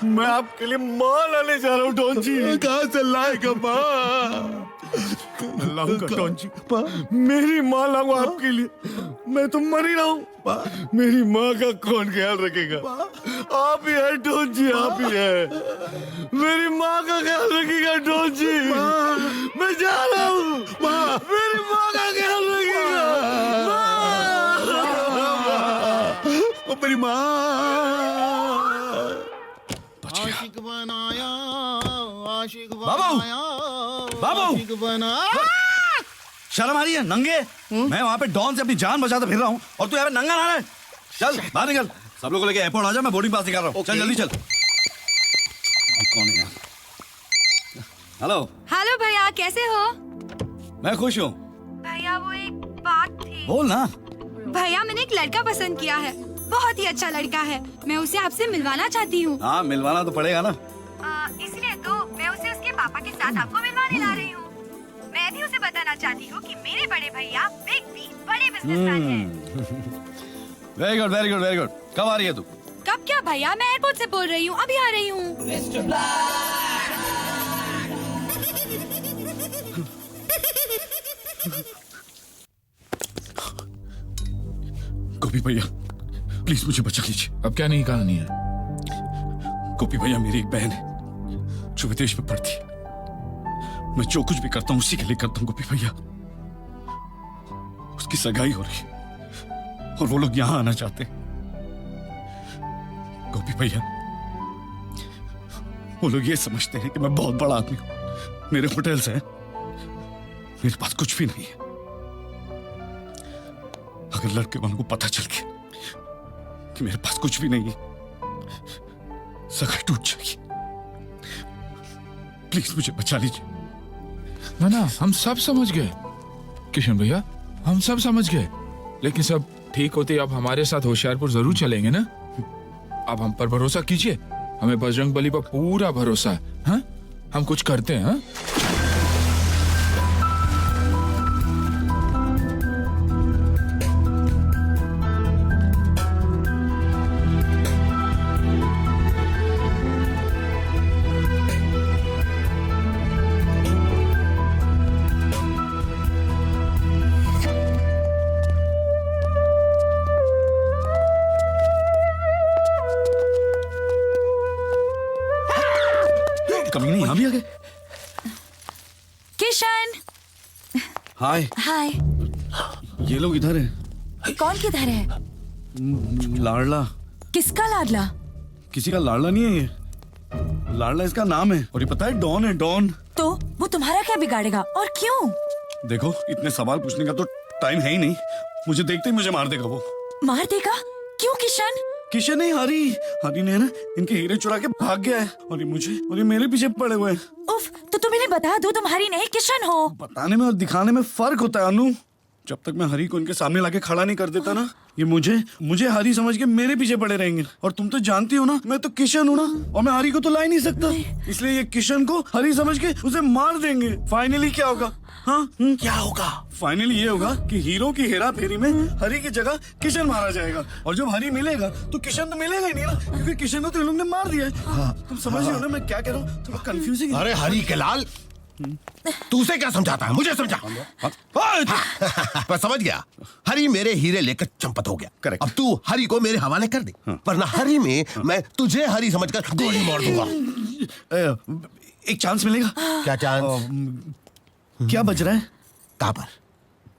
मैं आपके लिए माँ लाने जा रहा हूँ डॉन जी। कहाँ से लाएगा माँ? लाऊंगा डॉन जी, मेरी माँ लाऊंगा आपके लिए। मैं तो मर ही रहा हूँ, मेरी माँ का कौन ख्याल रखेगा? आप ही है डॉन जी, आप ही है। मेरी माँ का ख्याल रखेगा डॉन जी। मैं जा रहा हूँ, मेरी माँ का ख्याल रखेगा। मेरी माँ। आशिक बनाया, आशिक बाबू, बाबू, शर्म आ रही है नंगे? मैं वहां पे डॉन से अपनी जान बचाते फिर रहा हूँ और तू यहाँ पे नंगा ना रहा है। चल बाहर निकल, सब लोगों को लेके एयरपोर्ट आ जा, मैं बोर्डिंग पास निकाल रहा हूँ। चल जल्दी चल। कौन है यार? हेलो। हेलो भैया, कैसे हो? मैं खुश हूँ। भैया वो एक बात थी। बोल ना। भैया मैंने एक लड़का पसंद किया है, बहुत ही अच्छा लड़का है। मैं उसे आपसे मिलवाना चाहती हूँ। हाँ, मिलवाना तो पड़ेगा ना। इसलिए तो मैं उसे उसके पापा के साथ आपको मिलवाने ला रही हूँ। मैं भी उसे बताना चाहती हूँ कि मेरे बड़े भैया बिग बी बड़े बिजनेसमैन हैं। Very good, very good, very good. कब आ रही है तू? कब क्या भैया, मैं एयरपोर्ट से बोल रही हूँ, अभी आ रही हूँ। गोपी भैया, प्लीज मुझे बचा लीजिए। अब क्या नहीं कहानी है? गोपी भैया, मेरी एक बहन है जो विदेश में पढ़ती है। मैं जो कुछ भी करता हूँ उसी के लिए करता हूँ गोपी भैया। उसकी सगाई हो रही है और वो लोग यहाँ आना चाहते हैं। गोपी भैया, वो लोग ये समझते हैं कि मैं बहुत बड़ा आदमी हूँ, मेरे होटल्स हैं, मेरे पास कुछ भी नहीं है। अगर लड़के वालों को पता चल गया कि मेरे पास कुछ भी नहीं है, सगाई टूट जाएगी। प्लीज मुझे बचा लीजिए। ना, हम सब समझ गए किशन भैया, हम सब समझ गए। लेकिन सब ठीक होते अब हमारे साथ होशियारपुर जरूर चलेंगे ना? अब हम पर भरोसा कीजिए, हमें बजरंग बली पर पूरा भरोसा है। हाँ, हम कुछ करते हैं। हाँ? कमीने यहाँ भी आ गए। किशन। हाय। हाय। ये लोग इधर हैं। कौन किधर है? लाडला। किसका लाडला? किसी का लाडला नहीं है ये, लाडला इसका नाम है। और ये पता है डॉन है, डॉन। तो वो तुम्हारा क्या बिगाड़ेगा और क्यों? देखो, इतने सवाल पूछने का तो टाइम है ही नहीं। मुझे देखते ही मुझे मार देगा वो। मार देगा? क्यों किशन? किशन नहीं, हरी ने ना इनके हीरे चुरा के भाग गया है और ये मेरे पीछे पड़े हुए हैं। उफ, तो तुम इन्हें बता दो तुम हरी नहीं किशन हो। बताने में और दिखाने में फर्क होता है अनु। जब तक मैं हरी को इनके सामने लाके खड़ा नहीं कर देता ना, ये मुझे हरी समझ के मेरे पीछे पड़े रहेंगे। और तुम तो जानती हो ना, मैं तो किशन हूँ ना, और मैं हरी को तो ला ही नहीं सकता। इसलिए ये किशन को हरी समझ के उसे मार देंगे। फाइनली क्या होगा? हाँ, क्या होगा? फाइनली ये होगा कि हीरो की हेरा फेरी में हरी की जगह किशन मारा जाएगा। और जब हरी मिलेगा तो किशन तो मिलेगा ही नहीं ना, क्योंकि किशन को तो इन लोगों ने मार दिया है। तुम समझ रहे हो ना मैं क्या कह रहा हूँ? थोड़ा कंफ्यूजिंग। अरे हरी के लाल, तू उसे क्या समझाता है? मुझे समझा। मैं समझ गया। हरी मेरे हीरे लेकर चंपत हो गया। करेक्ट। अब तू हरी को मेरे हवाले कर दे, वरना हरी में मैं तुझे हरी समझकर गोली मार दूंगा। एक चांस मिलेगा? क्या चांस? क्या बज रहा है? कहाँ पर?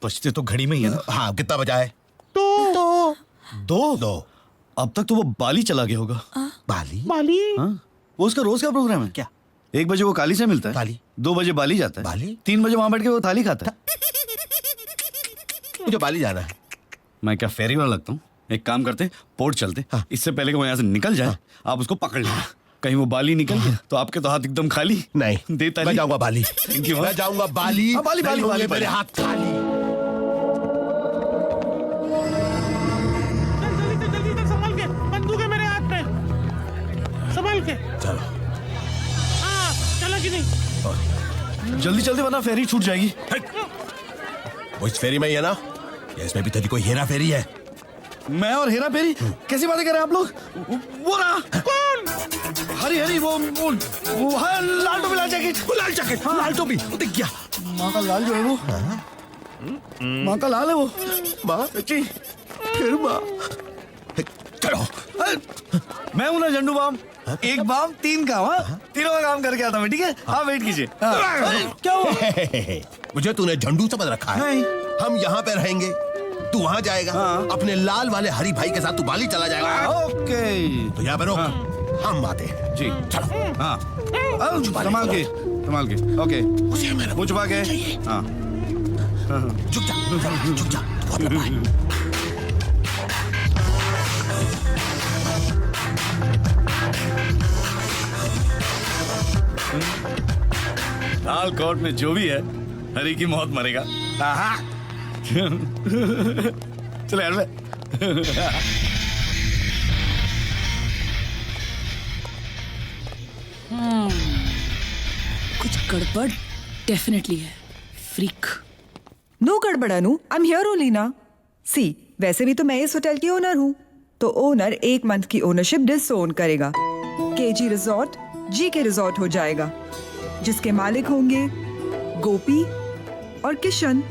बजते तो घड़ी में ही है ना। हाँ, कितना बजा है? दो। अब तक तो वो बाली चला गया होगा। बाली? हाँ, वो उसका रोज का प्रोग्राम है। क्या? 1 बजे वो काली से मिलता है, काली। 2 बजे बाली जाता है, बाली? 3 बजे वहां बैठ के वो थाली खाता है। मुझे बाली जाना है। मैं क्या फेरी वाला लगता हूँ? एक काम करते, पोर्ट चलते। इससे पहले कि वो यहाँ से निकल जाए, आप उसको पकड़ लेना। कहीं वो बाली निकल गया तो आपके तो हाथ एकदम खाली। नहीं, देता मैं जाऊंगा बाली। Thank you. मैं जाऊंगा बाली। बाली नहीं होंगे बाली मेरे हाथ खाली। जल्दी संभाल के, बंदूक है मेरे हाथ में, संभाल के। चलो। हाँ, चला कि नहीं? जल्दी चलते वरना फेरी छूट जाएगी। वो इस फेरी में ही है ना? या इसमें भी तेरी कोई हेरा फेरी है? मैं और हेरा फेरी? कैसी बातें कर रहे हैं आप लोग? वो रहा। कौन? हरी वो है, लाल टोपी, लाल जैकेट। लाल जैकेट, लाल टोपी, दिख गया। माँ का लाल जो है वो, माँ का लाल है वो। माँ? जी। फिर माँ। चलो। मैं हूं ना झंडू बाम। एक बाम 3 काम। हाँ, तीनों का काम करके आता मैं, ठीक है? हाँ, वेट कीजिए। क्या हुआ? मुझे तूने झंडू समझ रखा है? नहीं। हम यहाँ पे रहेंगे, तू वहाँ जाएगा। अपने लाल वाले हरी भाई के साथ तू बाली चला जाएगा। ओके। तो यहाँ पे रोक, हम आते हैं। जी। चलो। हाँ, संभाल के। ओके, मुँह छुपा के। हाँ, झुक जा, झुक जा। तू अपना भाई। लाल कोट में जो भी है, हरी की मौत मरेगा। चले यार। कुछ गड़बड़ डेफिनेटली है। फ्रीक। नो गड़बड़ अनु, आई एम हियर ओनली ना। सी, वैसे भी तो मैं इस होटल की ओनर हूँ, तो ओनर 1 मंथ की ओनरशिप डिसओन करेगा। केजी रिजॉर्ट जीके रिजॉर्ट हो जाएगा, जिसके मालिक होंगे गोपी और किशन।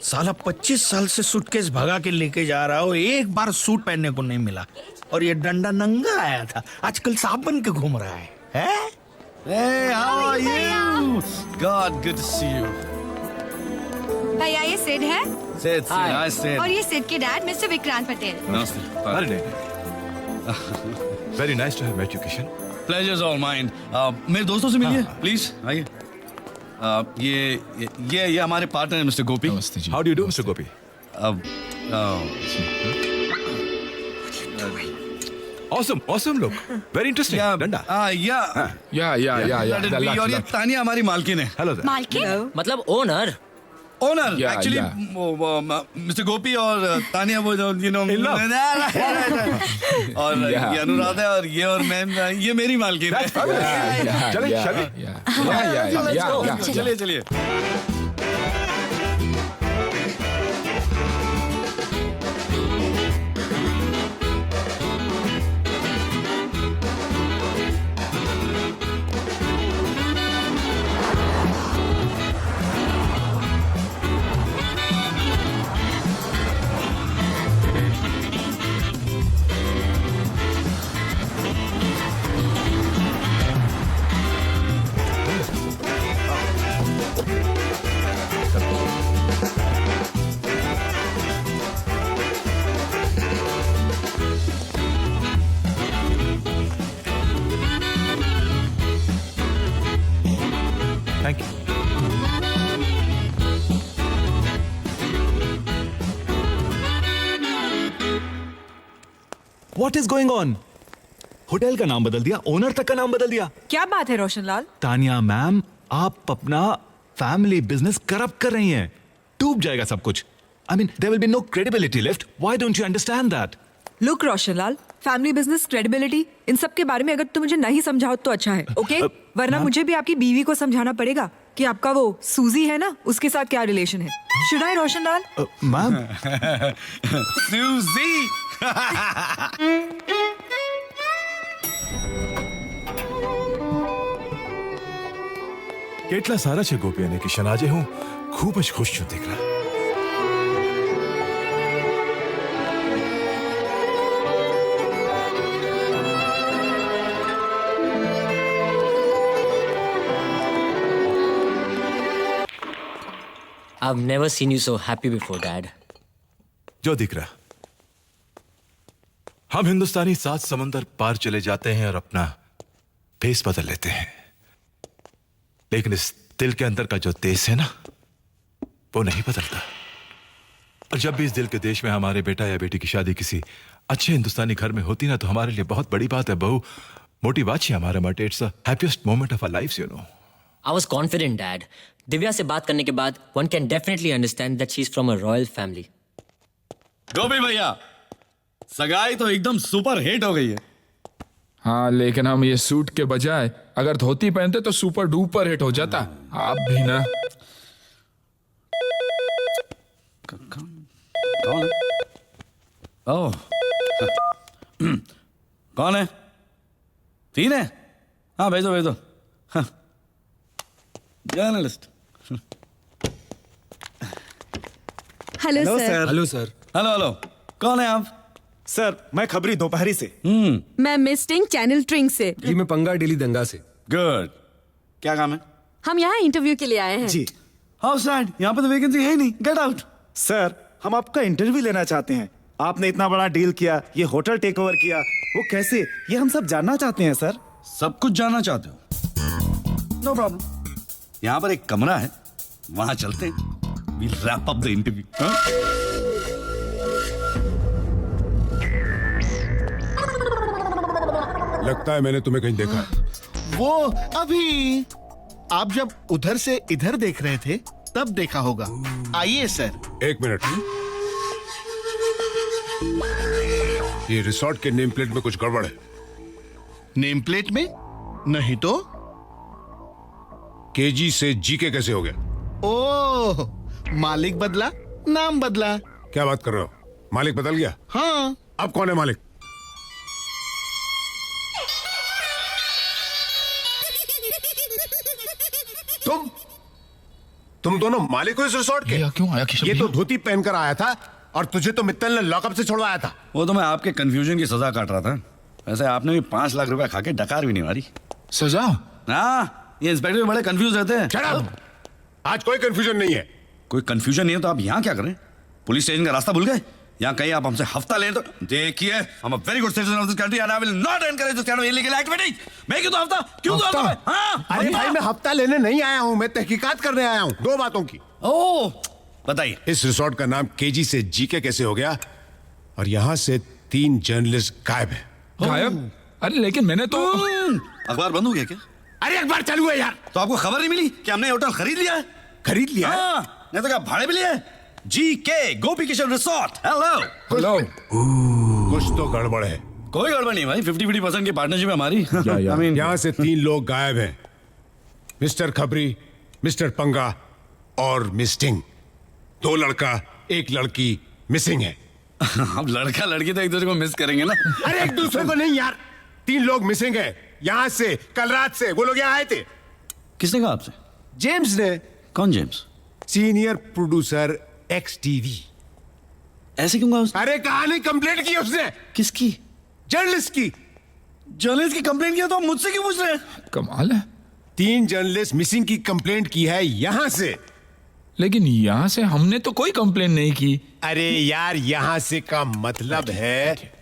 साला 25 साल से सूटकेस भगा के लेके जा रहा हो, एक बार सूट पहनने को नहीं मिला। और ये डंडा नंगा आया था, आजकल सांप बन के घूम रहा है। Hey, how are you? God, good to see you. भैया ये सिड है Sid, hi Sid. और ये सिड के डैड मिस्टर विक्रांत पटेल। नमस्ते। Very nice to have met you, Kishan. Pleasure's all mine. मेरे दोस्तों से मिलिए, प्लीज आइए। ये हमारे पार्टनर है मिस्टर गोपी। नमस्ते जी। How do you do, Mr. Gopi? Awesome look. Very interesting. Danda. और ये तानिया हमारी मालकिन है। Hello there. मालकिन? मतलब owner? Owner Yeah, actually yeah. Mister Gopi और तानिया वो जो और ये अनुराधा है और ये और मैं, ये मेरी मालकिन है। चलिए। Thank you. What is going on? Hotel का नाम बदल दिया, ओनर तक का नाम बदल दिया। क्या बात है रोशनलाल? तानिया मैम, आप अपना फैमिली बिजनेस करप्ट कर रही हैं। डूब जाएगा सब कुछ। I mean, there will be no credibility left. Why don't you understand that? Look Roshanlal, family business credibility इन सब के बारे में अगर तुम मुझे नहीं समझाओ तो अच्छा है, ओके? वरना मुझे भी आपकी बीवी को समझाना पड़ेगा कि आपका वो सूजी है ना, उसके साथ क्या रिलेशन है। Should I Roshanlal? मैम सूजी। કેટલા સારા છે ગોપી અને કિશન, આજે હું ખૂબ જ ખુશ છું દીકરા। I've never seen you so happy before, Dad. जो दीकरा, हम हिंदुस्तानी 7 समंदर पार चले जाते हैं और अपना फेस बदल लेते हैं, लेकिन इस दिल के अंदर का जो देश है ना, वो नहीं बदलता। और जब भी इस दिल के देश में हमारे बेटा या बेटी की शादी किसी अच्छे हिंदुस्तानी घर में होती ना, तो हमारे लिए बहुत बड़ी बात है। बहु मोटी बात ही हमारे માટે it's the happiest moment of our lives, you know. I was confident, Dad. Divya से बात करने के बाद one can definitely understand that she's from a royal family. गोपी भैया, सगाई तो एकदम सुपर हिट हो गई है। हाँ, लेकिन हम ये सूट के बजाय अगर धोती पहनते तो सुपर डुपर हिट हो जाता। आप भी ना। कौन है? ओह, कौन है? 3 है? हाँ, भेजो भेजो। Journalist. Hello sir. Hello sir. Hello hello, कौन है आप? सर मैं खबरी दोपहरी से। मैं मिस्टिंग चैनल ट्रिंग से। जी मैं पंगा डेली दंगा से। गुड। क्या काम है? हम यहाँ इंटरव्यू के लिए आए हैं। जी। हाउ सैड, यहाँ पे तो वैकेंसी है ही नहीं। Get out. सर हम आपका इंटरव्यू लेना चाहते हैं। आपने इतना बड़ा डील किया, ये होटल टेक ओवर किया, वो कैसे, ये हम सब जानना चाहते हैं सर। सब कुछ जानना चाहते हो? No problem. यहाँ पर एक कमरा है, वहां चलते हैं। We'll wrap up the interview. लगता है मैंने तुम्हें कहीं देखा है। वो अभी आप जब उधर से इधर देख रहे थे तब देखा होगा। आइए सर। एक मिनट। ये रिसोर्ट के नेम प्लेट में कुछ गड़बड़ है। नेम प्लेट में? नहीं तो। केजी से जीके कैसे हो गया? ओह, मालिक बदला, नाम बदला। क्या बात कर रहे हो? मालिक बदल गया? हाँ। अब कौन है मालिक? तुम दोनों मालिक हो इस रिसोर्ट के? क्यों आया किशन? ये तो धोती पहनकर आया था और तुझे तो मित्तल ने लॉकअप से छुड़वाया था। वो तो मैं आपके कंफ्यूजन की सजा काट रहा था। वैसे आपने भी 5 लाख रुपए खा के डकार भी नहीं मारी। सजा? हाँ, ये इंस्पेक्टर भी बड़े कंफ्यूज रहते हैं। Shut up! आज कोई कंफ्यूजन नहीं है। कोई कंफ्यूजन नहीं है तो आप यहाँ क्या कर रहे हैं? पुलिस स्टेशन का रास्ता भूल गए? यहाँ कहीं आप हमसे हफ्ता ले तो देखिए, हम a very good citizen of this country and I will not encourage this kind of illegal activities. मैं क्यों तो हफ्ता? क्यों तो हफ्ता? हाँ, अरे भाई मैं हफ्ता लेने नहीं आया हूँ, मैं तहकीकात करने आया हूँ 2 बातों की। ओह, बताइए। इस रिसोर्ट का नाम केजी से जीके कैसे हो गया और यहाँ से 3 जर्नलिस्ट गायब है। गायब? अरे लेकिन मैंने तो अखबार बंद हो गया क्या? अरे अखबार चालू है यार। तो आपको खबर नहीं मिली कि हमने होटल खरीद लिया है? खरीद लिया है? हाँ, नहीं तो क्या भाड़े पे लिया है? जीके गोपी किशन रिसोर्ट। Hello hello. कुछ तो गड़बड़ है। कोई गड़बड़ नहीं भाई, 50-50% की पार्टनरशिप है हमारी। I mean, यहाँ से 3 लोग गायब हैं। मिस्टर खबरी, मिस्टर पंगा और मिस्टिंग। 2 लड़का 1 लड़की मिसिंग है। अब लड़का लड़की तो एक दूसरे को मिस करेंगे ना। अरे एक दूसरे को नहीं यार, 3 लोग मिसिंग है यहाँ से। कल रात से वो लोग यहाँ आए थे। किसने कहा आपसे? जेम्स ने। कौन जेम्स? Senior producer XTV। ऐसे क्यों कहा उसने? अरे कहानी कंप्लेंट की उसने। किसकी? जर्नलिस्ट की। जर्नलिस्ट की कंप्लेंट किया तो मुझसे क्यों पूछ रहे हैं? कमाल है। 3 जर्नलिस्ट मिसिंग की कंप्लेंट की है यहाँ से। लेकिन यहाँ से हमने तो कोई कंप्लेन नहीं की। अरे यार यहाँ से का मतलब है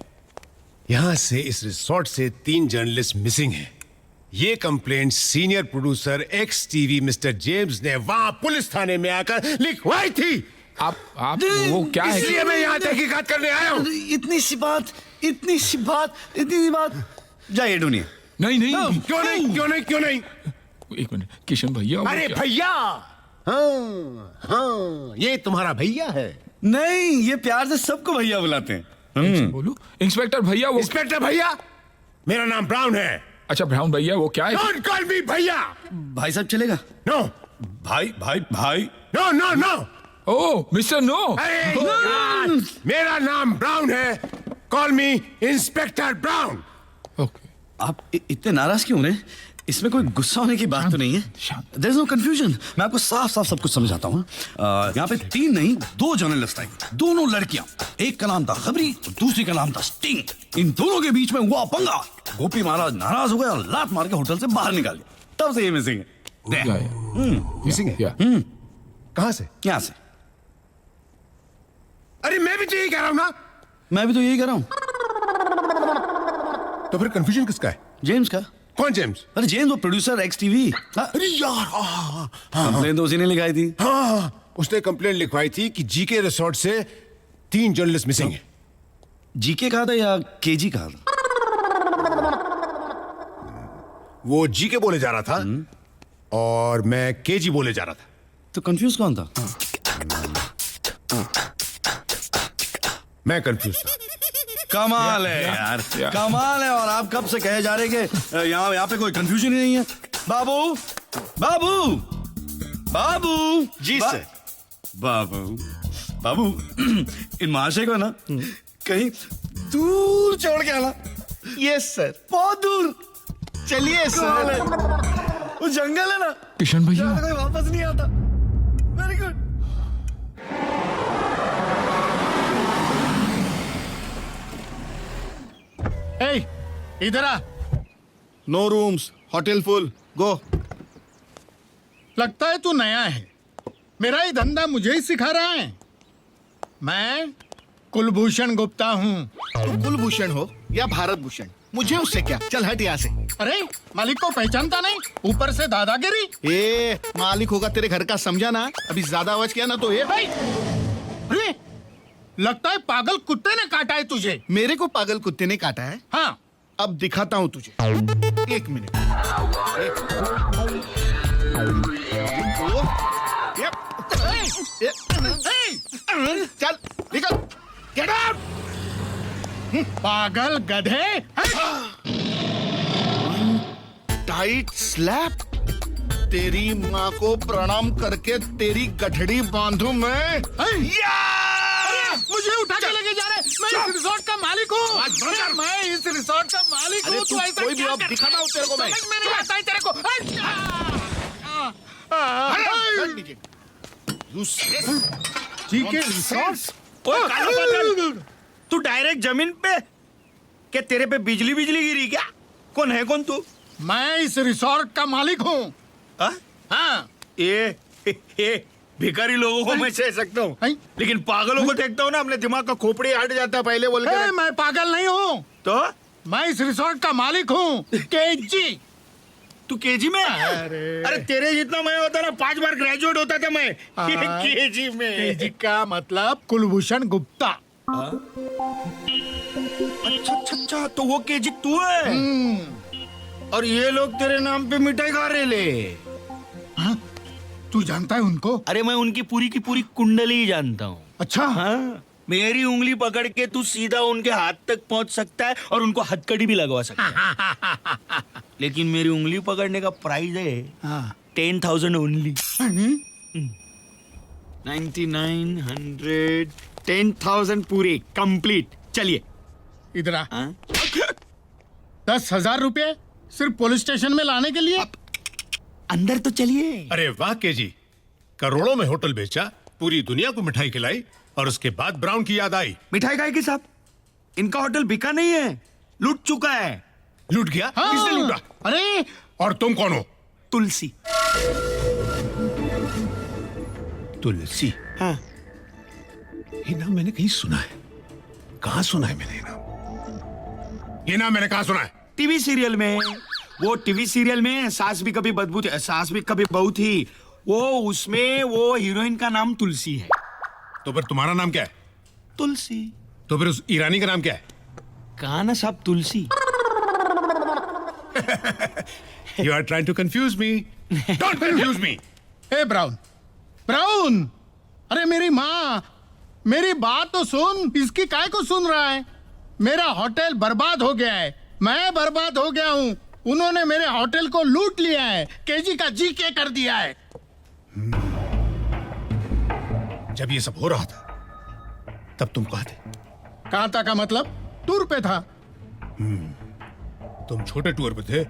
यहाँ से, इस रिसोर्ट से 3 जर्नलिस्ट मिसिंग है। ये complaint senior producer x TV mister James ने वहां पुलिस थाने में आकर लिखवाई थी। आप वो क्या है? इसलिए मैं यहाँ तहकीकात करने आया हूँ। इतनी सी बात। जाइए ढूंढिए। नहीं क्यों नहीं? एक मिनट किशन भैया। अरे भैया, हाँ, ये तुम्हारा भैया है। नहीं, ये प्यार से सबको भैया बुलाते हैं। बोलो इंस्पेक्टर भैया। वो इंस्पेक्टर भैया, मेरा नाम ब्राउन है। अच्छा ब्राउन भैया, वो क्या है? Don't call me भैया। भाई साहब चलेगा? नो। भाई। नो। ओह मिस्टर नो। अरे मेरा नाम ब्राउन है। कॉल मी इंस्पेक्टर ब्राउन। ओके। आप इतने नाराज क्यों हैं? इसमें कोई गुस्सा होने की बात तो नहीं है। There is no confusion। मैं आपको साफ सब कुछ समझाता हूँ। यहाँ पे 3 नहीं 2 जर्नलिस्ट आई, दोनों लड़कियां। एक का नाम था खबरी और दूसरी का नाम था स्टिंग। इन दोनों के बीच में हुआ पंगा। गोपी महाराज नाराज हो गए और लात मार के होटल से बाहर निकाल दिया। तब से ये मिसिंग है। मिसिंग है? कहाँ से? यहाँ से। अरे मैं भी तो यही कह रहा हूँ ना। मैं भी तो यही कह रहा हूँ। तो फिर कंफ्यूजन किसका है? जेम्स का। कौन जेम्स? अरे जेम्स वो प्रोड्यूसर एक्स टीवी। अरे यार, कंप्लेन तो उसी ने लिखाई थी। हाँ, उसने कंप्लेन लिखवाई थी कि जीके रिसोर्ट से 3 जर्नलिस्ट मिसिंग है। जीके कहा था या केजी कहा था? वो जीके बोले जा रहा था और मैं केजी बोले जा रहा था। तो कंफ्यूज कौन था? मैं कंफ्यूज था। कमाल है यार, कमाल है। और आप कब से कहे जा रहे कि यहाँ पे कोई कंफ्यूजन ही नहीं है। बाबू जी सर। बाबू इन महाशय को ना कहीं दूर छोड़ के आना। Yes sir. बहुत दूर। चलिए सर। वो जंगल है ना किशन भैया, कोई वापस नहीं आता। Very good. इधर आ। नो रूम्स, होटल फुल, गो। लगता है तू नया है। मेरा ही धंधा मुझे ही सिखा रहा है। मैं कुलभूषण गुप्ता हूँ। तू कुलभूषण हो या भारत भूषण, मुझे उससे क्या। चल हट यहाँ से। अरे मालिक को पहचानता नहीं, ऊपर से दादागिरी। ए मालिक होगा तेरे घर का, समझा ना। अभी ज्यादा आवाज किया ना तो ये भाई। अरे लगता है पागल कुत्ते ने काटा है तुझे। मेरे को पागल कुत्ते ने काटा है? हाँ। अब दिखाता हूँ तुझे। 1 मिनट। चल निकल। Get out. पागल गधे। Tight slap. तेरी माँ को प्रणाम करके तेरी गठड़ी बांधू मैं। मुझे उठा के लेके जा रहे। मैं इस रिसोर्ट का मालिक हूँ। मैं इस रिसोर्ट का मालिक हूँ। तू ऐसा कोई भी अब दिखाना हो तेरे को मैं। समझ में नहीं आता है तेरे को। GK resort. तू डायरेक्ट जमीन पे? क्या तेरे पे बिजली गिरी क्या? कौन है कौन तू? मैं इस रिसोर्ट का मालिक हूँ। हाँ। ये भिखारी लोगों को मैं सह सकता हूँ, लेकिन पागलों को देखता हूँ ना अपने दिमाग का खोपड़ी हट जाता है पहले बोल के। मैं पागल नहीं हूँ। तो मैं इस रिसोर्ट का मालिक हूँ। केजी। तू केजी में? अरे तेरे जितना मैं होता ना 5 बार ग्रेजुएट होता था मैं। केजी में? केजी का मतलब कुलभूषण गुप्ता। अच्छा तो वो केजी तू है। और ये लोग तेरे नाम पे मिठाई खा रहे ले। हाँ? तू जानता है उनको? अरे मैं उनकी पूरी की पूरी कुंडली ही जानता हूँ। अच्छा। हाँ, मेरी उंगली पकड़ के तू सीधा उनके हाथ तक पहुंच सकता है और उनको हथकड़ी भी लगवा सकता है। लेकिन मेरी उंगली पकड़ने का प्राइस है 10,000 ओनली। 99, 10,000 पूरे कंप्लीट। चलिए इधर आ। 10,000 रुपए सिर्फ पुलिस स्टेशन में लाने के लिए? अंदर तो चलिए। अरे वाह केजी, करोड़ों में होटल बेचा, पूरी दुनिया को मिठाई खिलाई और उसके बाद ब्राउन की याद आई। मिठाई खाएगी साहब? इनका होटल बिका नहीं है, लूट चुका है। लूट गया? हाँ। किसने लूटा? अरे और तुम कौन हो? तुलसी। तुलसी? हाँ। ये नाम मैंने कहीं सुना है। कहाँ सुना है मैंने ये नाम? ये नाम मैंने कहाँ सुना है? टीवी सीरियल में। वो टीवी सीरियल में सास भी कभी बदबू थी, सास भी कभी बहू थी, वो उसमें वो हीरोइन का नाम तुलसी है। तो फिर तुम्हारा नाम क्या है? तुलसी। तो फिर उस ईरानी का नाम क्या है? कहा ना साहब, Tulsi. You are trying to confuse me. Don't confuse me. Hey Brown, Brown, अरे मेरी माँ, मेरी बात तो सुन। इसकी काय को सुन रहा है? मेरा होटल बर्बाद हो गया है, मैं बर्बाद हो गया हूँ। उन्होंने मेरे होटल को लूट लिया है, केजी का जीके कर दिया है। जब ये सब हो रहा था तब तुम कहाँ थे? कहाँ था का मतलब? टूर पे था। तुम छोटे टूर पे थे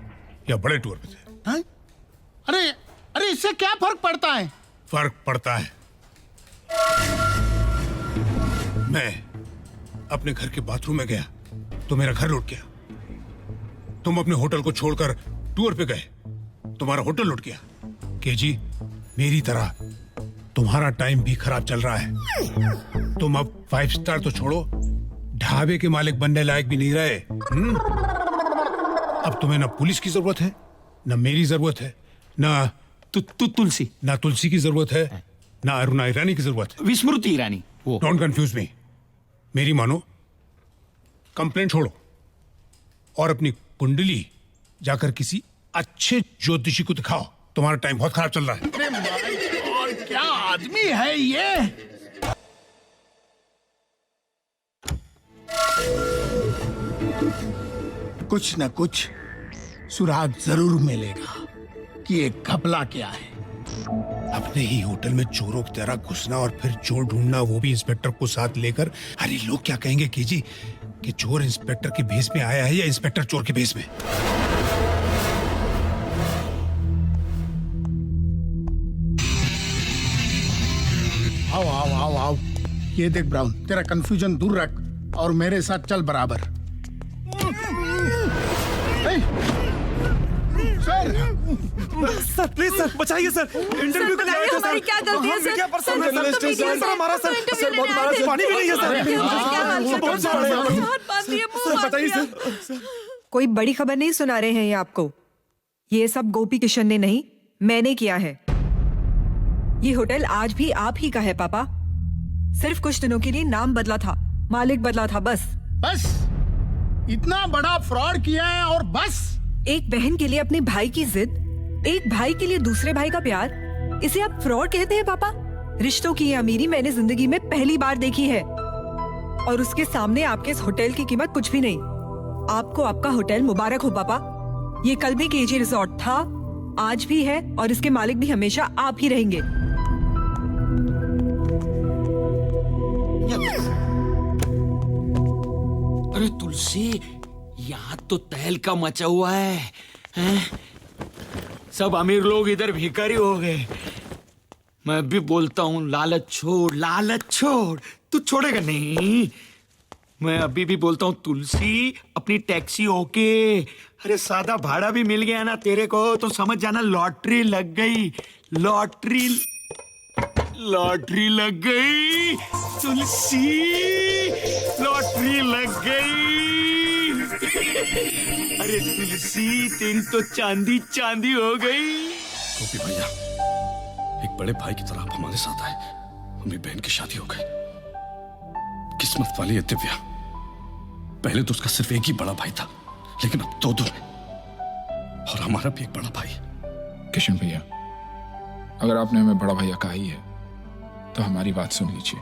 या बड़े टूर पे थे? हाँ? अरे अरे इससे क्या फर्क पड़ता है? फर्क पड़ता है। मैं अपने घर के बाथरूम में गया तो मेरा घर लूट गया। तुम अपने होटल को छोड़कर टूर पे गए, तुम्हारा होटल लूट गया। केजी, मेरी तरह तुम्हारा टाइम भी खराब चल रहा है। तुम अब 5 स्टार तो छोड़ो, ढाबे के मालिक बनने लायक भी नहीं रहे। अब तुम्हें ना पुलिस की जरूरत है, ना मेरी जरूरत है, ना तुलसी, ना तुलसी की जरूरत है, ना अरुणा ईरानी की जरूरत है। विस्मृति ईरानी। Don't confuse me. मेरी मानो, कंप्लेंट छोड़ो और अपनी कुंडली जाकर किसी अच्छे ज्योतिषी को दिखाओ। तुम्हारा टाइम बहुत खराब चल रहा है। अरे माय गॉड, क्या आदमी है ये? कुछ न कुछ सुराग जरूर मिलेगा कि ये घपला क्या है। अपने ही होटल में चोरों की तरह घुसना और फिर चोर ढूंढना, वो भी इंस्पेक्टर को साथ लेकर। अरे लोग क्या कहेंगे केजी कि चोर इंस्पेक्टर के भेस में आया है या इंस्पेक्टर चोर के भेस में? आओ आओ आओ आओ। ये देख ब्राउन, तेरा कंफ्यूजन दूर रख और मेरे साथ चल बराबर। सर प्लीज सर, बचाइए सर, इंटरव्यू के लिए आए थे सर। हमारी क्या गलती है सर? क्या परसों में सर, जर्नलिस्ट है सर, सर हमारा सर बहुत बड़ा सर, पानी भी नहीं है सर, बहुत सर, बताइए सर। कोई बड़ी खबर नहीं सुना रहे हैं ये आपको। ये सब गोपी किशन ने नहीं, मैंने किया है। ये होटल आज भी आप ही का है पापा। सिर्फ कुछ दिनों के लिए नाम बदला था, मालिक बदला था, बस। बस इतना बड़ा फ्रॉड किया है और बस? एक बहन के लिए अपने भाई की जिद, एक भाई के लिए दूसरे भाई का प्यार, इसे आप फ्रॉड कहते हैं पापा? रिश्तों की ये अमीरी मैंने जिंदगी में पहली बार देखी है, और उसके सामने आपके इस होटल की कीमत कुछ भी नहीं। आपको आपका होटल मुबारक हो पापा। ये कल भी केजी रिजॉर्ट था, आज भी है, और इसके मालिक भी हमेशा आप ही रहेंगे। अरे तुलसी, यहाँ तो तहलका मचा हुआ है, हैं? सब अमीर लोग इधर भिखारी हो गए। मैं भी बोलता हूँ लालच छोड़, लालच छोड़। तू छोड़ेगा नहीं। मैं अभी भी बोलता हूँ तुलसी, अपनी टैक्सी ओके। अरे सादा भाड़ा भी मिल गया ना तेरे को तो समझ जाना लॉटरी लग गई। लॉटरी लग गई तुलसी, लॉटरी लग गई। अरे तुलसी, तेरी तो चांदी चांदी हो गई। गोपी भैया, एक बड़े भाई की तरह आप हमारे साथ आए। मेरी बहन की शादी हो गई। किस्मत वाली है दिव्या। पहले तो उसका सिर्फ एक ही बड़ा भाई था, लेकिन अब दो है, और हमारा भी एक बड़ा भाई है। किशन भैया, अगर आपने हमें बड़ा भैया कहा ही है तो हमारी बात सुन लीजिए।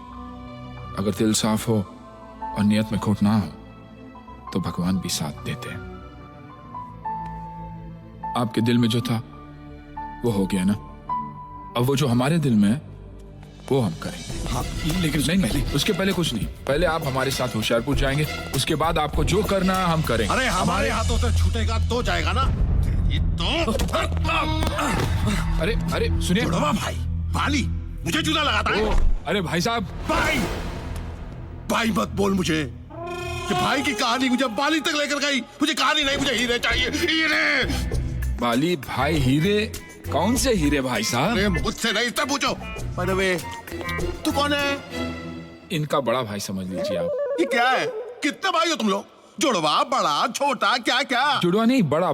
अगर दिल साफ हो और नियत में खोट ना हो तो भगवान भी साथ देते हैं। आपके दिल में जो था वो हो गया ना, अब वो जो हमारे दिल में है वो हम करेंगे। हाँ, लेकिन नहीं, उसके पहले कुछ नहीं। पहले आप हमारे साथ होशियारपुर जाएंगे, उसके बाद आपको जो करना है हम करेंगे। अरे हमारे हाथों से छूटेगा तो जाएगा ना। ये तो अरे सुनिए भाई, बाली मुझे जूता लगाता है। अरे भाई साहब, भाई मत बोल मुझे। ये भाई की कहानी मुझे बाली तक लेकर गई। मुझे कहानी नहीं, मुझे हीरे चाहिए, हीरे। बाली भाई हीरे? कौन से हीरे भाई साहब? अरे मुझसे नहीं, इससे पूछो। वे तू कौन है? इनका बड़ा भाई समझ लीजिए आप। ये क्या है? कितने भाई हो तुम लोग? जुड़वा, बड़ा, छोटा, क्या क्या? जुड़वा नहीं, बड़ा।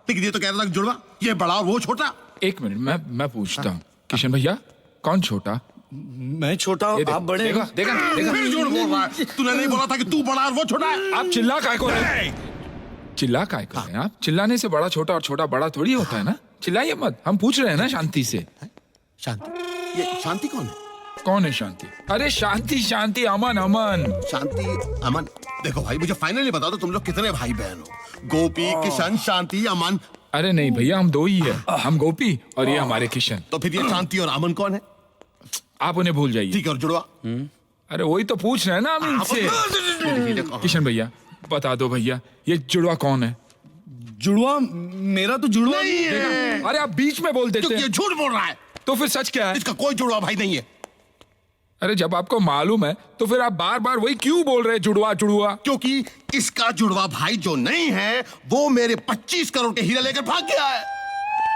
लेकिन ये तो कह रहा था कि जुड़वा ये बड़ा और वो छोटा। एक मिनट, मैं पूछता हूँ किशन भैया, कौन छोटा? मैं छोटा, आप बड़े। देखा देखा देखा, फिर झूठ बोल रहा है। तूने नहीं बोला था कि तू बड़ा और वो छोटा है? आप चिल्ला काय को रहे? चिल्ला काय को रहे? आप चिल्लाने से बड़ा छोटा और छोटा बड़ा थोड़ी होता है ना। चिल्लाइए मत, हम पूछ रहे हैं ना शांति से। शांति? ये शांति कौन है? कौन है शांति? अरे शांति शांति, अमन अमन। शांति अमन? देखो भाई, मुझे फाइनली बता दो तुम लोग कितने भाई बहन हो? गोपी, किशन, शांति, अमन? अरे नहीं भैया, हम दो ही है, हम गोपी और ये हमारे किशन। तो फिर ये शांति और अमन कौन है? आप उन्हें भूल जाइए। ठीक है, और जुड़वा? अरे वही तो पूछ रहे हैं ना हम इनसे। किशन भैया बता दो भैया, ये जुड़वा कौन है? जुड़वा? मेरा तो जुड़वा नहीं है। अरे आप बीच में बोल देते हैं। ये झूठ बोल रहा है। तो फिर सच क्या है? इसका कोई जुड़वा भाई नहीं है। अरे जब आपको मालूम है तो फिर आप बार बार वही क्यों बोल रहे हैं, जुड़वा जुड़वा? क्योंकि इसका जुड़वा भाई जो नहीं है वो मेरे 25 करोड़ के हीरे लेकर भाग गया है।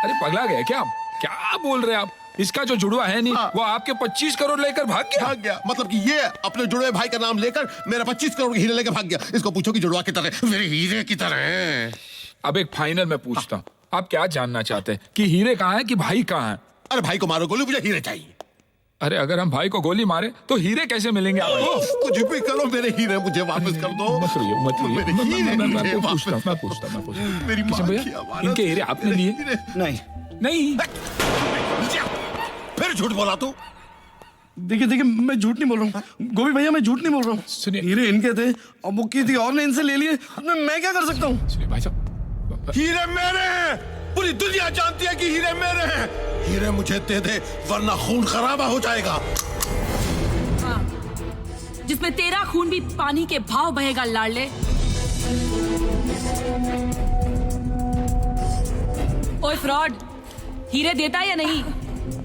अरे पगला गए क्या आप? क्या बोल रहे हैं आप? इसका जो जुड़वा है नहीं, वो आपके 25 करोड़ लेकर भाग गया। मतलब कि ये अपने जुड़वे भाई का नाम लेकर मेरा 25 करोड़ के हीरे लेकर भाग गया। इसको पूछो कि जुड़वा की तरह मेरे हीरे की तरह है। अब एक फाइनल में पूछता हूँ, आप क्या जानना चाहते हैं कि हीरे कहाँ है कि भाई कहाँ है? अरे भाई को मारो गोली, मुझे हीरे चाहिए। अरे अगर हम भाई को गोली मारे तो हीरे कैसे मिलेंगे आपको? कुछ भी करो, मेरे हीरे मुझे वापस कर दो। मत रोइए, मत रोइए। मैं पूछता। मेरी किशन भैया, इनके हीरे आपने लिए? नहीं नहीं। फिर झूठ बोला तू? देखिए मैं झूठ नहीं बोल रहा हूँ गोभी भैया, मैं झूठ नहीं बोल रहा हूँ। सुनिए, हीरे इनके थे और वो किसी और ने इनसे ले लिए। मैं क्या कर सकता हूँ? सुनिए भाई साहब, हीरे मेरे हैं। पूरी दुनिया जानती है कि हीरे मेरे हैं। हीरे मुझे दे दे वरना खून खराबा हो जाएगा। जिसमें तेरा खून भी पानी के भाव बहेगा लाडले। ओए फ्रॉड, हीरे देता है या नहीं?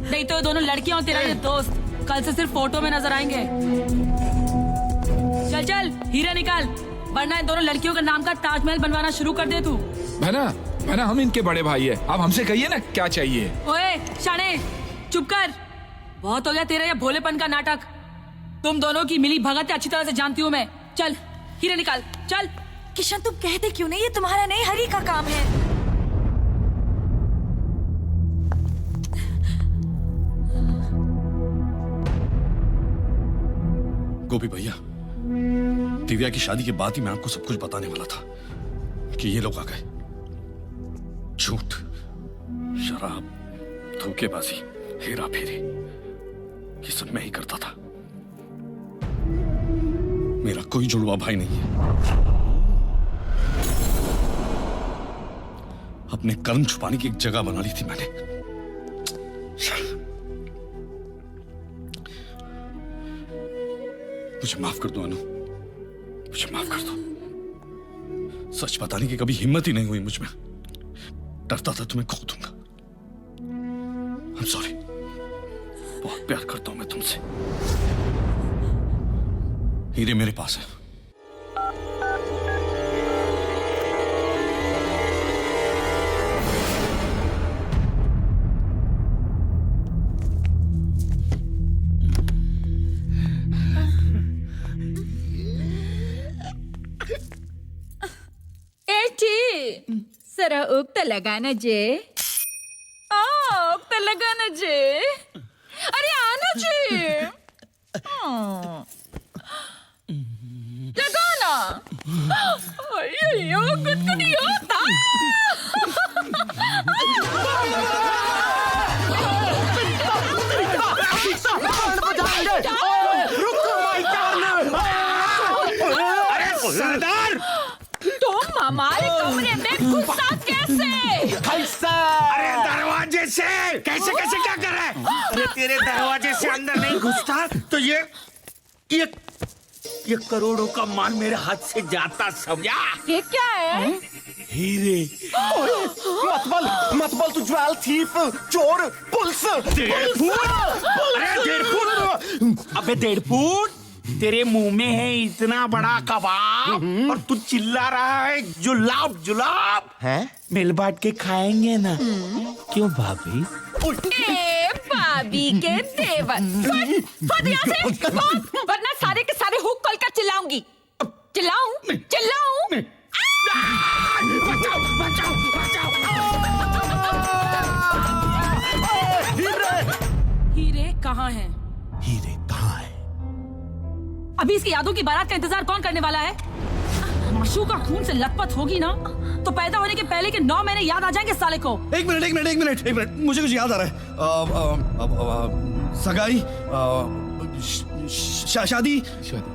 नहीं तो दोनों लड़कियां और तेरा ये दोस्त कल से सिर्फ फोटो में नजर आएंगे। चल चल हीरे निकाल, वरना इन दोनों लड़कियों के नाम का ताजमहल बनवाना शुरू कर दे तू। भाना हम इनके बड़े भाई है, आप हमसे कहिए ना क्या चाहिए। ओए शाने, चुप कर। बहुत हो गया तेरा ये भोलेपन का नाटक। तुम दोनों की मिली भगत अच्छी तरह से जानती हूँ मैं। चल हीरे निकाल, चल। किशन तुम कहते क्यों नहीं? ये तुम्हारा नहीं, हरी का काम है। गोपी भैया, दिव्या की शादी के बाद ही मैं आपको सब कुछ बताने वाला था कि ये लोग आ गए। झूठ, शराब, धोखेबाजी, हेरा फेरी, ये सब मैं ही करता था। मेरा कोई जुड़वा भाई नहीं है। अपने कर्म छुपाने की एक जगह बना ली थी मैंने। मुझे माफ कर दो अनु, मुझे माफ कर दो। सच बताने की कभी हिम्मत ही नहीं हुई मुझ में। डरता था तुम्हें खो दूंगा। I'm sorry, बहुत प्यार करता हूं मैं तुमसे। हीरे मेरे पास है। जरा उक्त लगाना जे। उक्त लगाना जे। अरे आना जे। लगाना। अयो कुछ नहीं होता। सरदार, तुम हमारे कमरे में घुसा कैसे? कैसा? अरे दरवाजे से। कैसे कैसे क्या कर रहा है? अरे तेरे दरवाजे से अंदर नहीं घुसता तो ये करोड़ों का माल मेरे हाथ से जाता, समझा? ये क्या है? हीरे। मत बोल तू ज्वेल थीफ, चोर, पुलिस। अरे 1.5 फुट। अबे 1.5 फुट? तेरे मुंह में है इतना बड़ा कबाब और तू चिल्ला रहा है जुलाब जुलाब। है? मिल बांट के खाएंगे ना? क्यों भाभी? भाभी के देवर। फट यहाँ से, वरना सारे के सारे हुक खोल कर चिल्लाऊंगी। चिल्लाऊं? बचाओ बचाओ बचाओ। कहाँ हैं? हीरे कहाँ है? अभी इसकी यादों की बारात का इंतजार कौन करने वाला है? माशूका खून से लथपथ होगी ना तो पैदा होने के पहले के 9 महीने याद आ जाएंगे साले को। एक मिनट, मुझे कुछ याद आ रहा है। सगाई, शादी,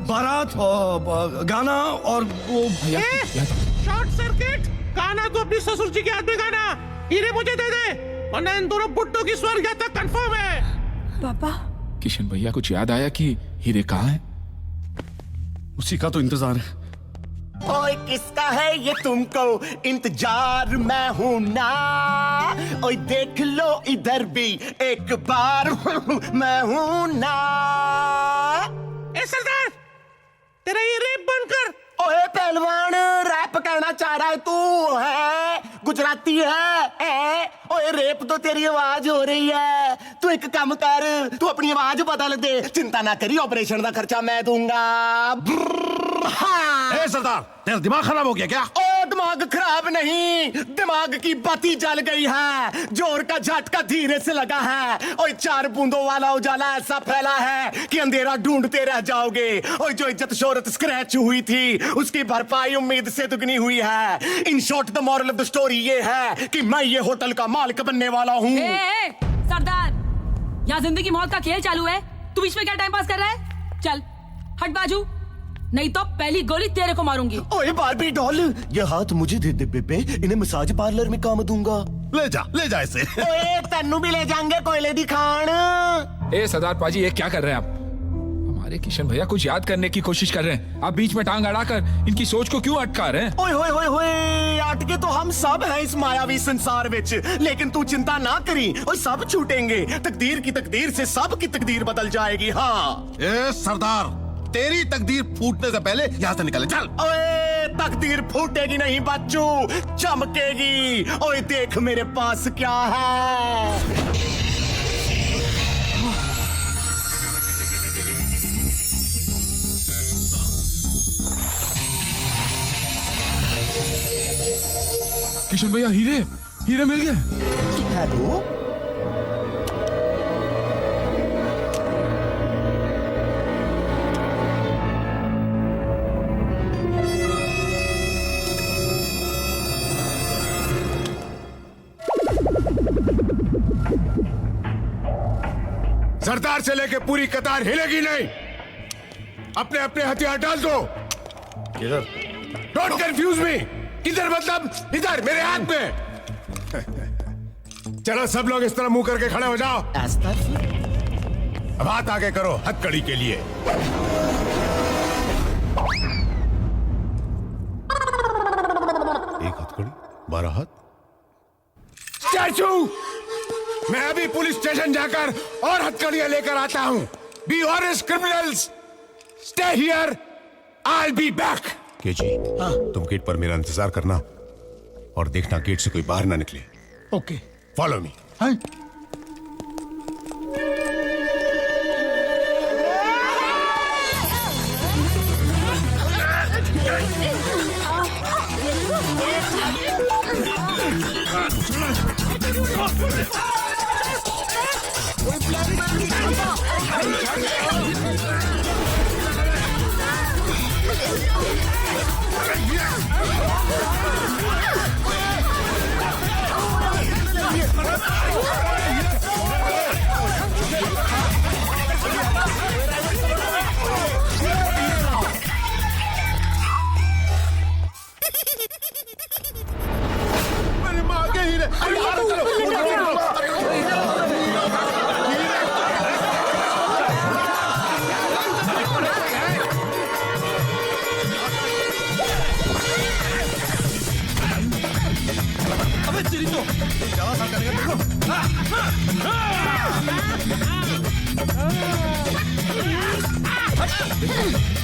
बारात, गाना और वो शॉर्ट सर्किट। गाना तो अपनी ससुर जी के हाथ में गाना। हीरे मुझे दे दे, वरना इन दोनों बुट्टों की स्वर्ग यात्रा कंफर्म है। पापा, किशन भैया कुछ याद आया कि हीरे कहाँ है? उसी का तो इंतजार है। ओए किसका है ये तुमको इंतजार, मैं हूं ना। ओए देख लो इधर भी एक बार, मैं हूं ना। ए सरदार, तेरा ये रेप बनकर। ओए पहलवान, रैप कहना चाह रहा है तू? है गुजराती है? ओए रेप तो तेरी आवाज हो रही है। तू एक काम कर, तू अपनी आवाज बदल दे। चिंता ना करी, ऑपरेशन का खर्चा मैं दूंगा। ए सरदार, तेरा दिमाग खराब हो गया क्या? ओ दिमाग खराब नहीं, दिमाग की बत्ती जल गई है। जोर का झटका धीरे से लगा है। ओए 4 बूंदों वाला उजाला ऐसा फैला है कि अंधेरा ढूंढते रह जाओगे। ओए जो इज्जत शोहरत स्क्रैच हुई थी, उसकी भरपाई उम्मीद से दुगनी हुई है। In short the moral of the story ये है कि मैं ये होटल का मालिक बनने वाला हूँ। सरदार, यहाँ जिंदगी मौत का खेल चालू है। तू बीच में क्या टाइम पास कर रहा है? चल हट बाजू, नहीं तो पहली गोली तेरे को मारूंगी। ओए बारबी डॉल, ये हाथ मुझे दे दे बेबे, इन्हें मसाज पार्लर में काम दूंगा। ले जा इसे। ओए तन्नू भी ले जाएंगे कोयले दिखान। ए सरदार पाजी, ये क्या कर रहे हैं आप? हमारे किशन भैया कुछ याद करने की कोशिश कर रहे हैं, आप बीच में टांग अड़ाकर इनकी सोच को क्यों अटका रहे हैं? ओए होए होए होए, अटके तो हम सब हैं इस मायावी संसार विच, लेकिन तू चिंता ना करी, ओए सब छूटेंगे। तकदीर की तकदीर से सब की तकदीर बदल जाएगी। हाँ ए सरदार, तेरी तकदीर फूटने से पहले यहाँ से निकले, चल। ओए तकदीर फूटेगी नहीं बच्चू, चमकेगी। ओए देख मेरे पास क्या है। किशन भैया, हीरे मिल गए। हेलो, सरदार से लेके पूरी कतार हिलेगी नहीं। अपने अपने हथियार डाल दो। किधर? Don't confuse me. किधर मतलब? इधर मेरे हाथ में। चलो सब लोग इस तरह मुंह करके खड़े हो जाओ। अब हाथ आगे करो हथकड़ी के लिए। एक हथकड़ी, 12 हाथ। स्टैचू, मैं अभी पुलिस स्टेशन जाकर और हथकड़ियां लेकर आता हूं। Be honest criminals, stay here, I will be back. KG, तुम गेट पर मेरा इंतजार करना और देखना गेट से कोई बाहर ना निकले। Okay, follow me.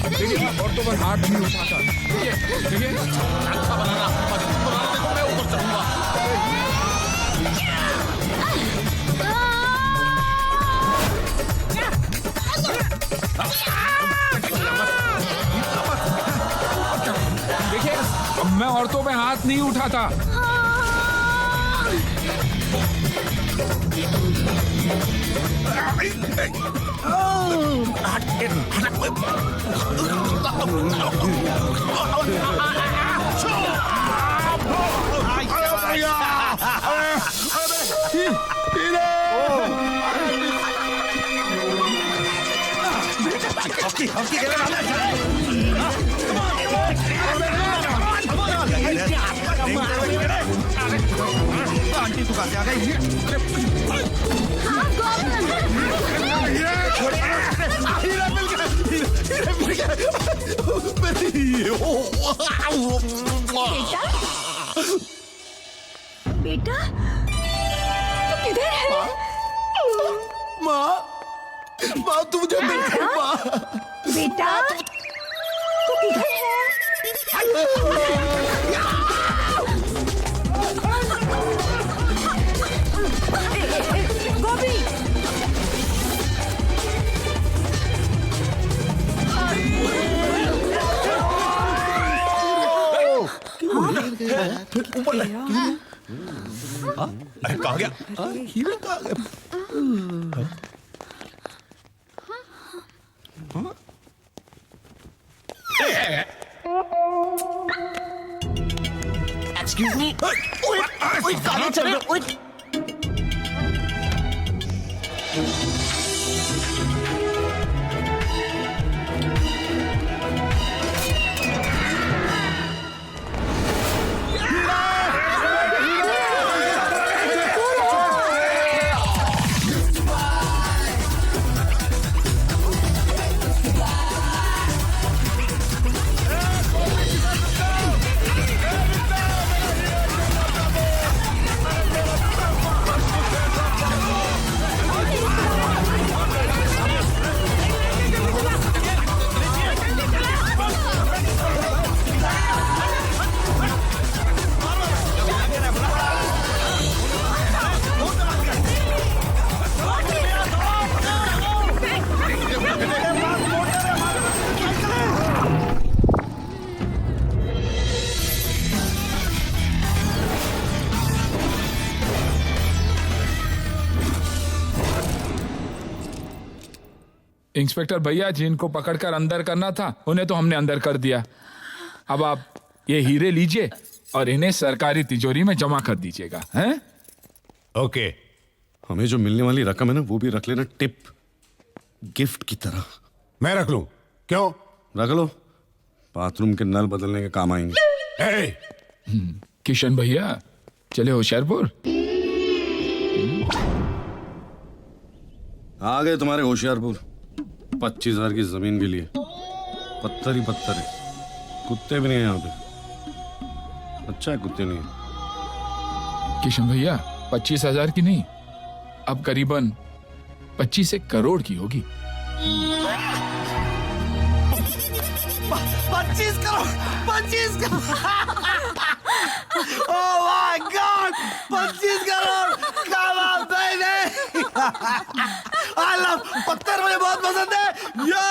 देखिए औरतों पर हाथ नहीं उठाता। देखिए अच्छा बनाना, मैं ऊपर चढ़ूंगा। देखिए मैं औरतों पे हाथ नहीं उठाता। आंटी तू कहाँ से आ गई? बेटा तू किधर है? माँ माँ तू मुझे मिल गई माँ। बेटा तू किधर है? गोभी अरे कहाँ गया? हीरो कहाँ गया? Excuse me. Wait, कहाँ चल रहे? Wait. इंस्पेक्टर भैया जिनको पकड़कर अंदर करना था उन्हें तो हमने अंदर कर दिया। अब आप ये हीरे लीजिए और इन्हें सरकारी तिजोरी में जमा कर दीजिएगा, हैं? ओके। हमें जो मिलने वाली रकम है ना वो भी रख लेना टिप गिफ्ट की तरह। मैं रख लूं? क्यों? रख लो, बाथरूम के नल बदलने के काम आएंगे। किशन भैया चले होशियारपुर। आ गए तुम्हारे होशियारपुर 25,000 की जमीन के लिए। पत्थर ही पत्थर है, कुत्ते भी नहीं है यहाँ पे। अच्छा है कुत्ते नहीं है। किशन भैया 25,000 की नहीं, अब करीबन 25 करोड़ की होगी। 25 crore 25 crore oh my God 25 crore come on baby I love पत्थर मुझे बहुत पसंद है यो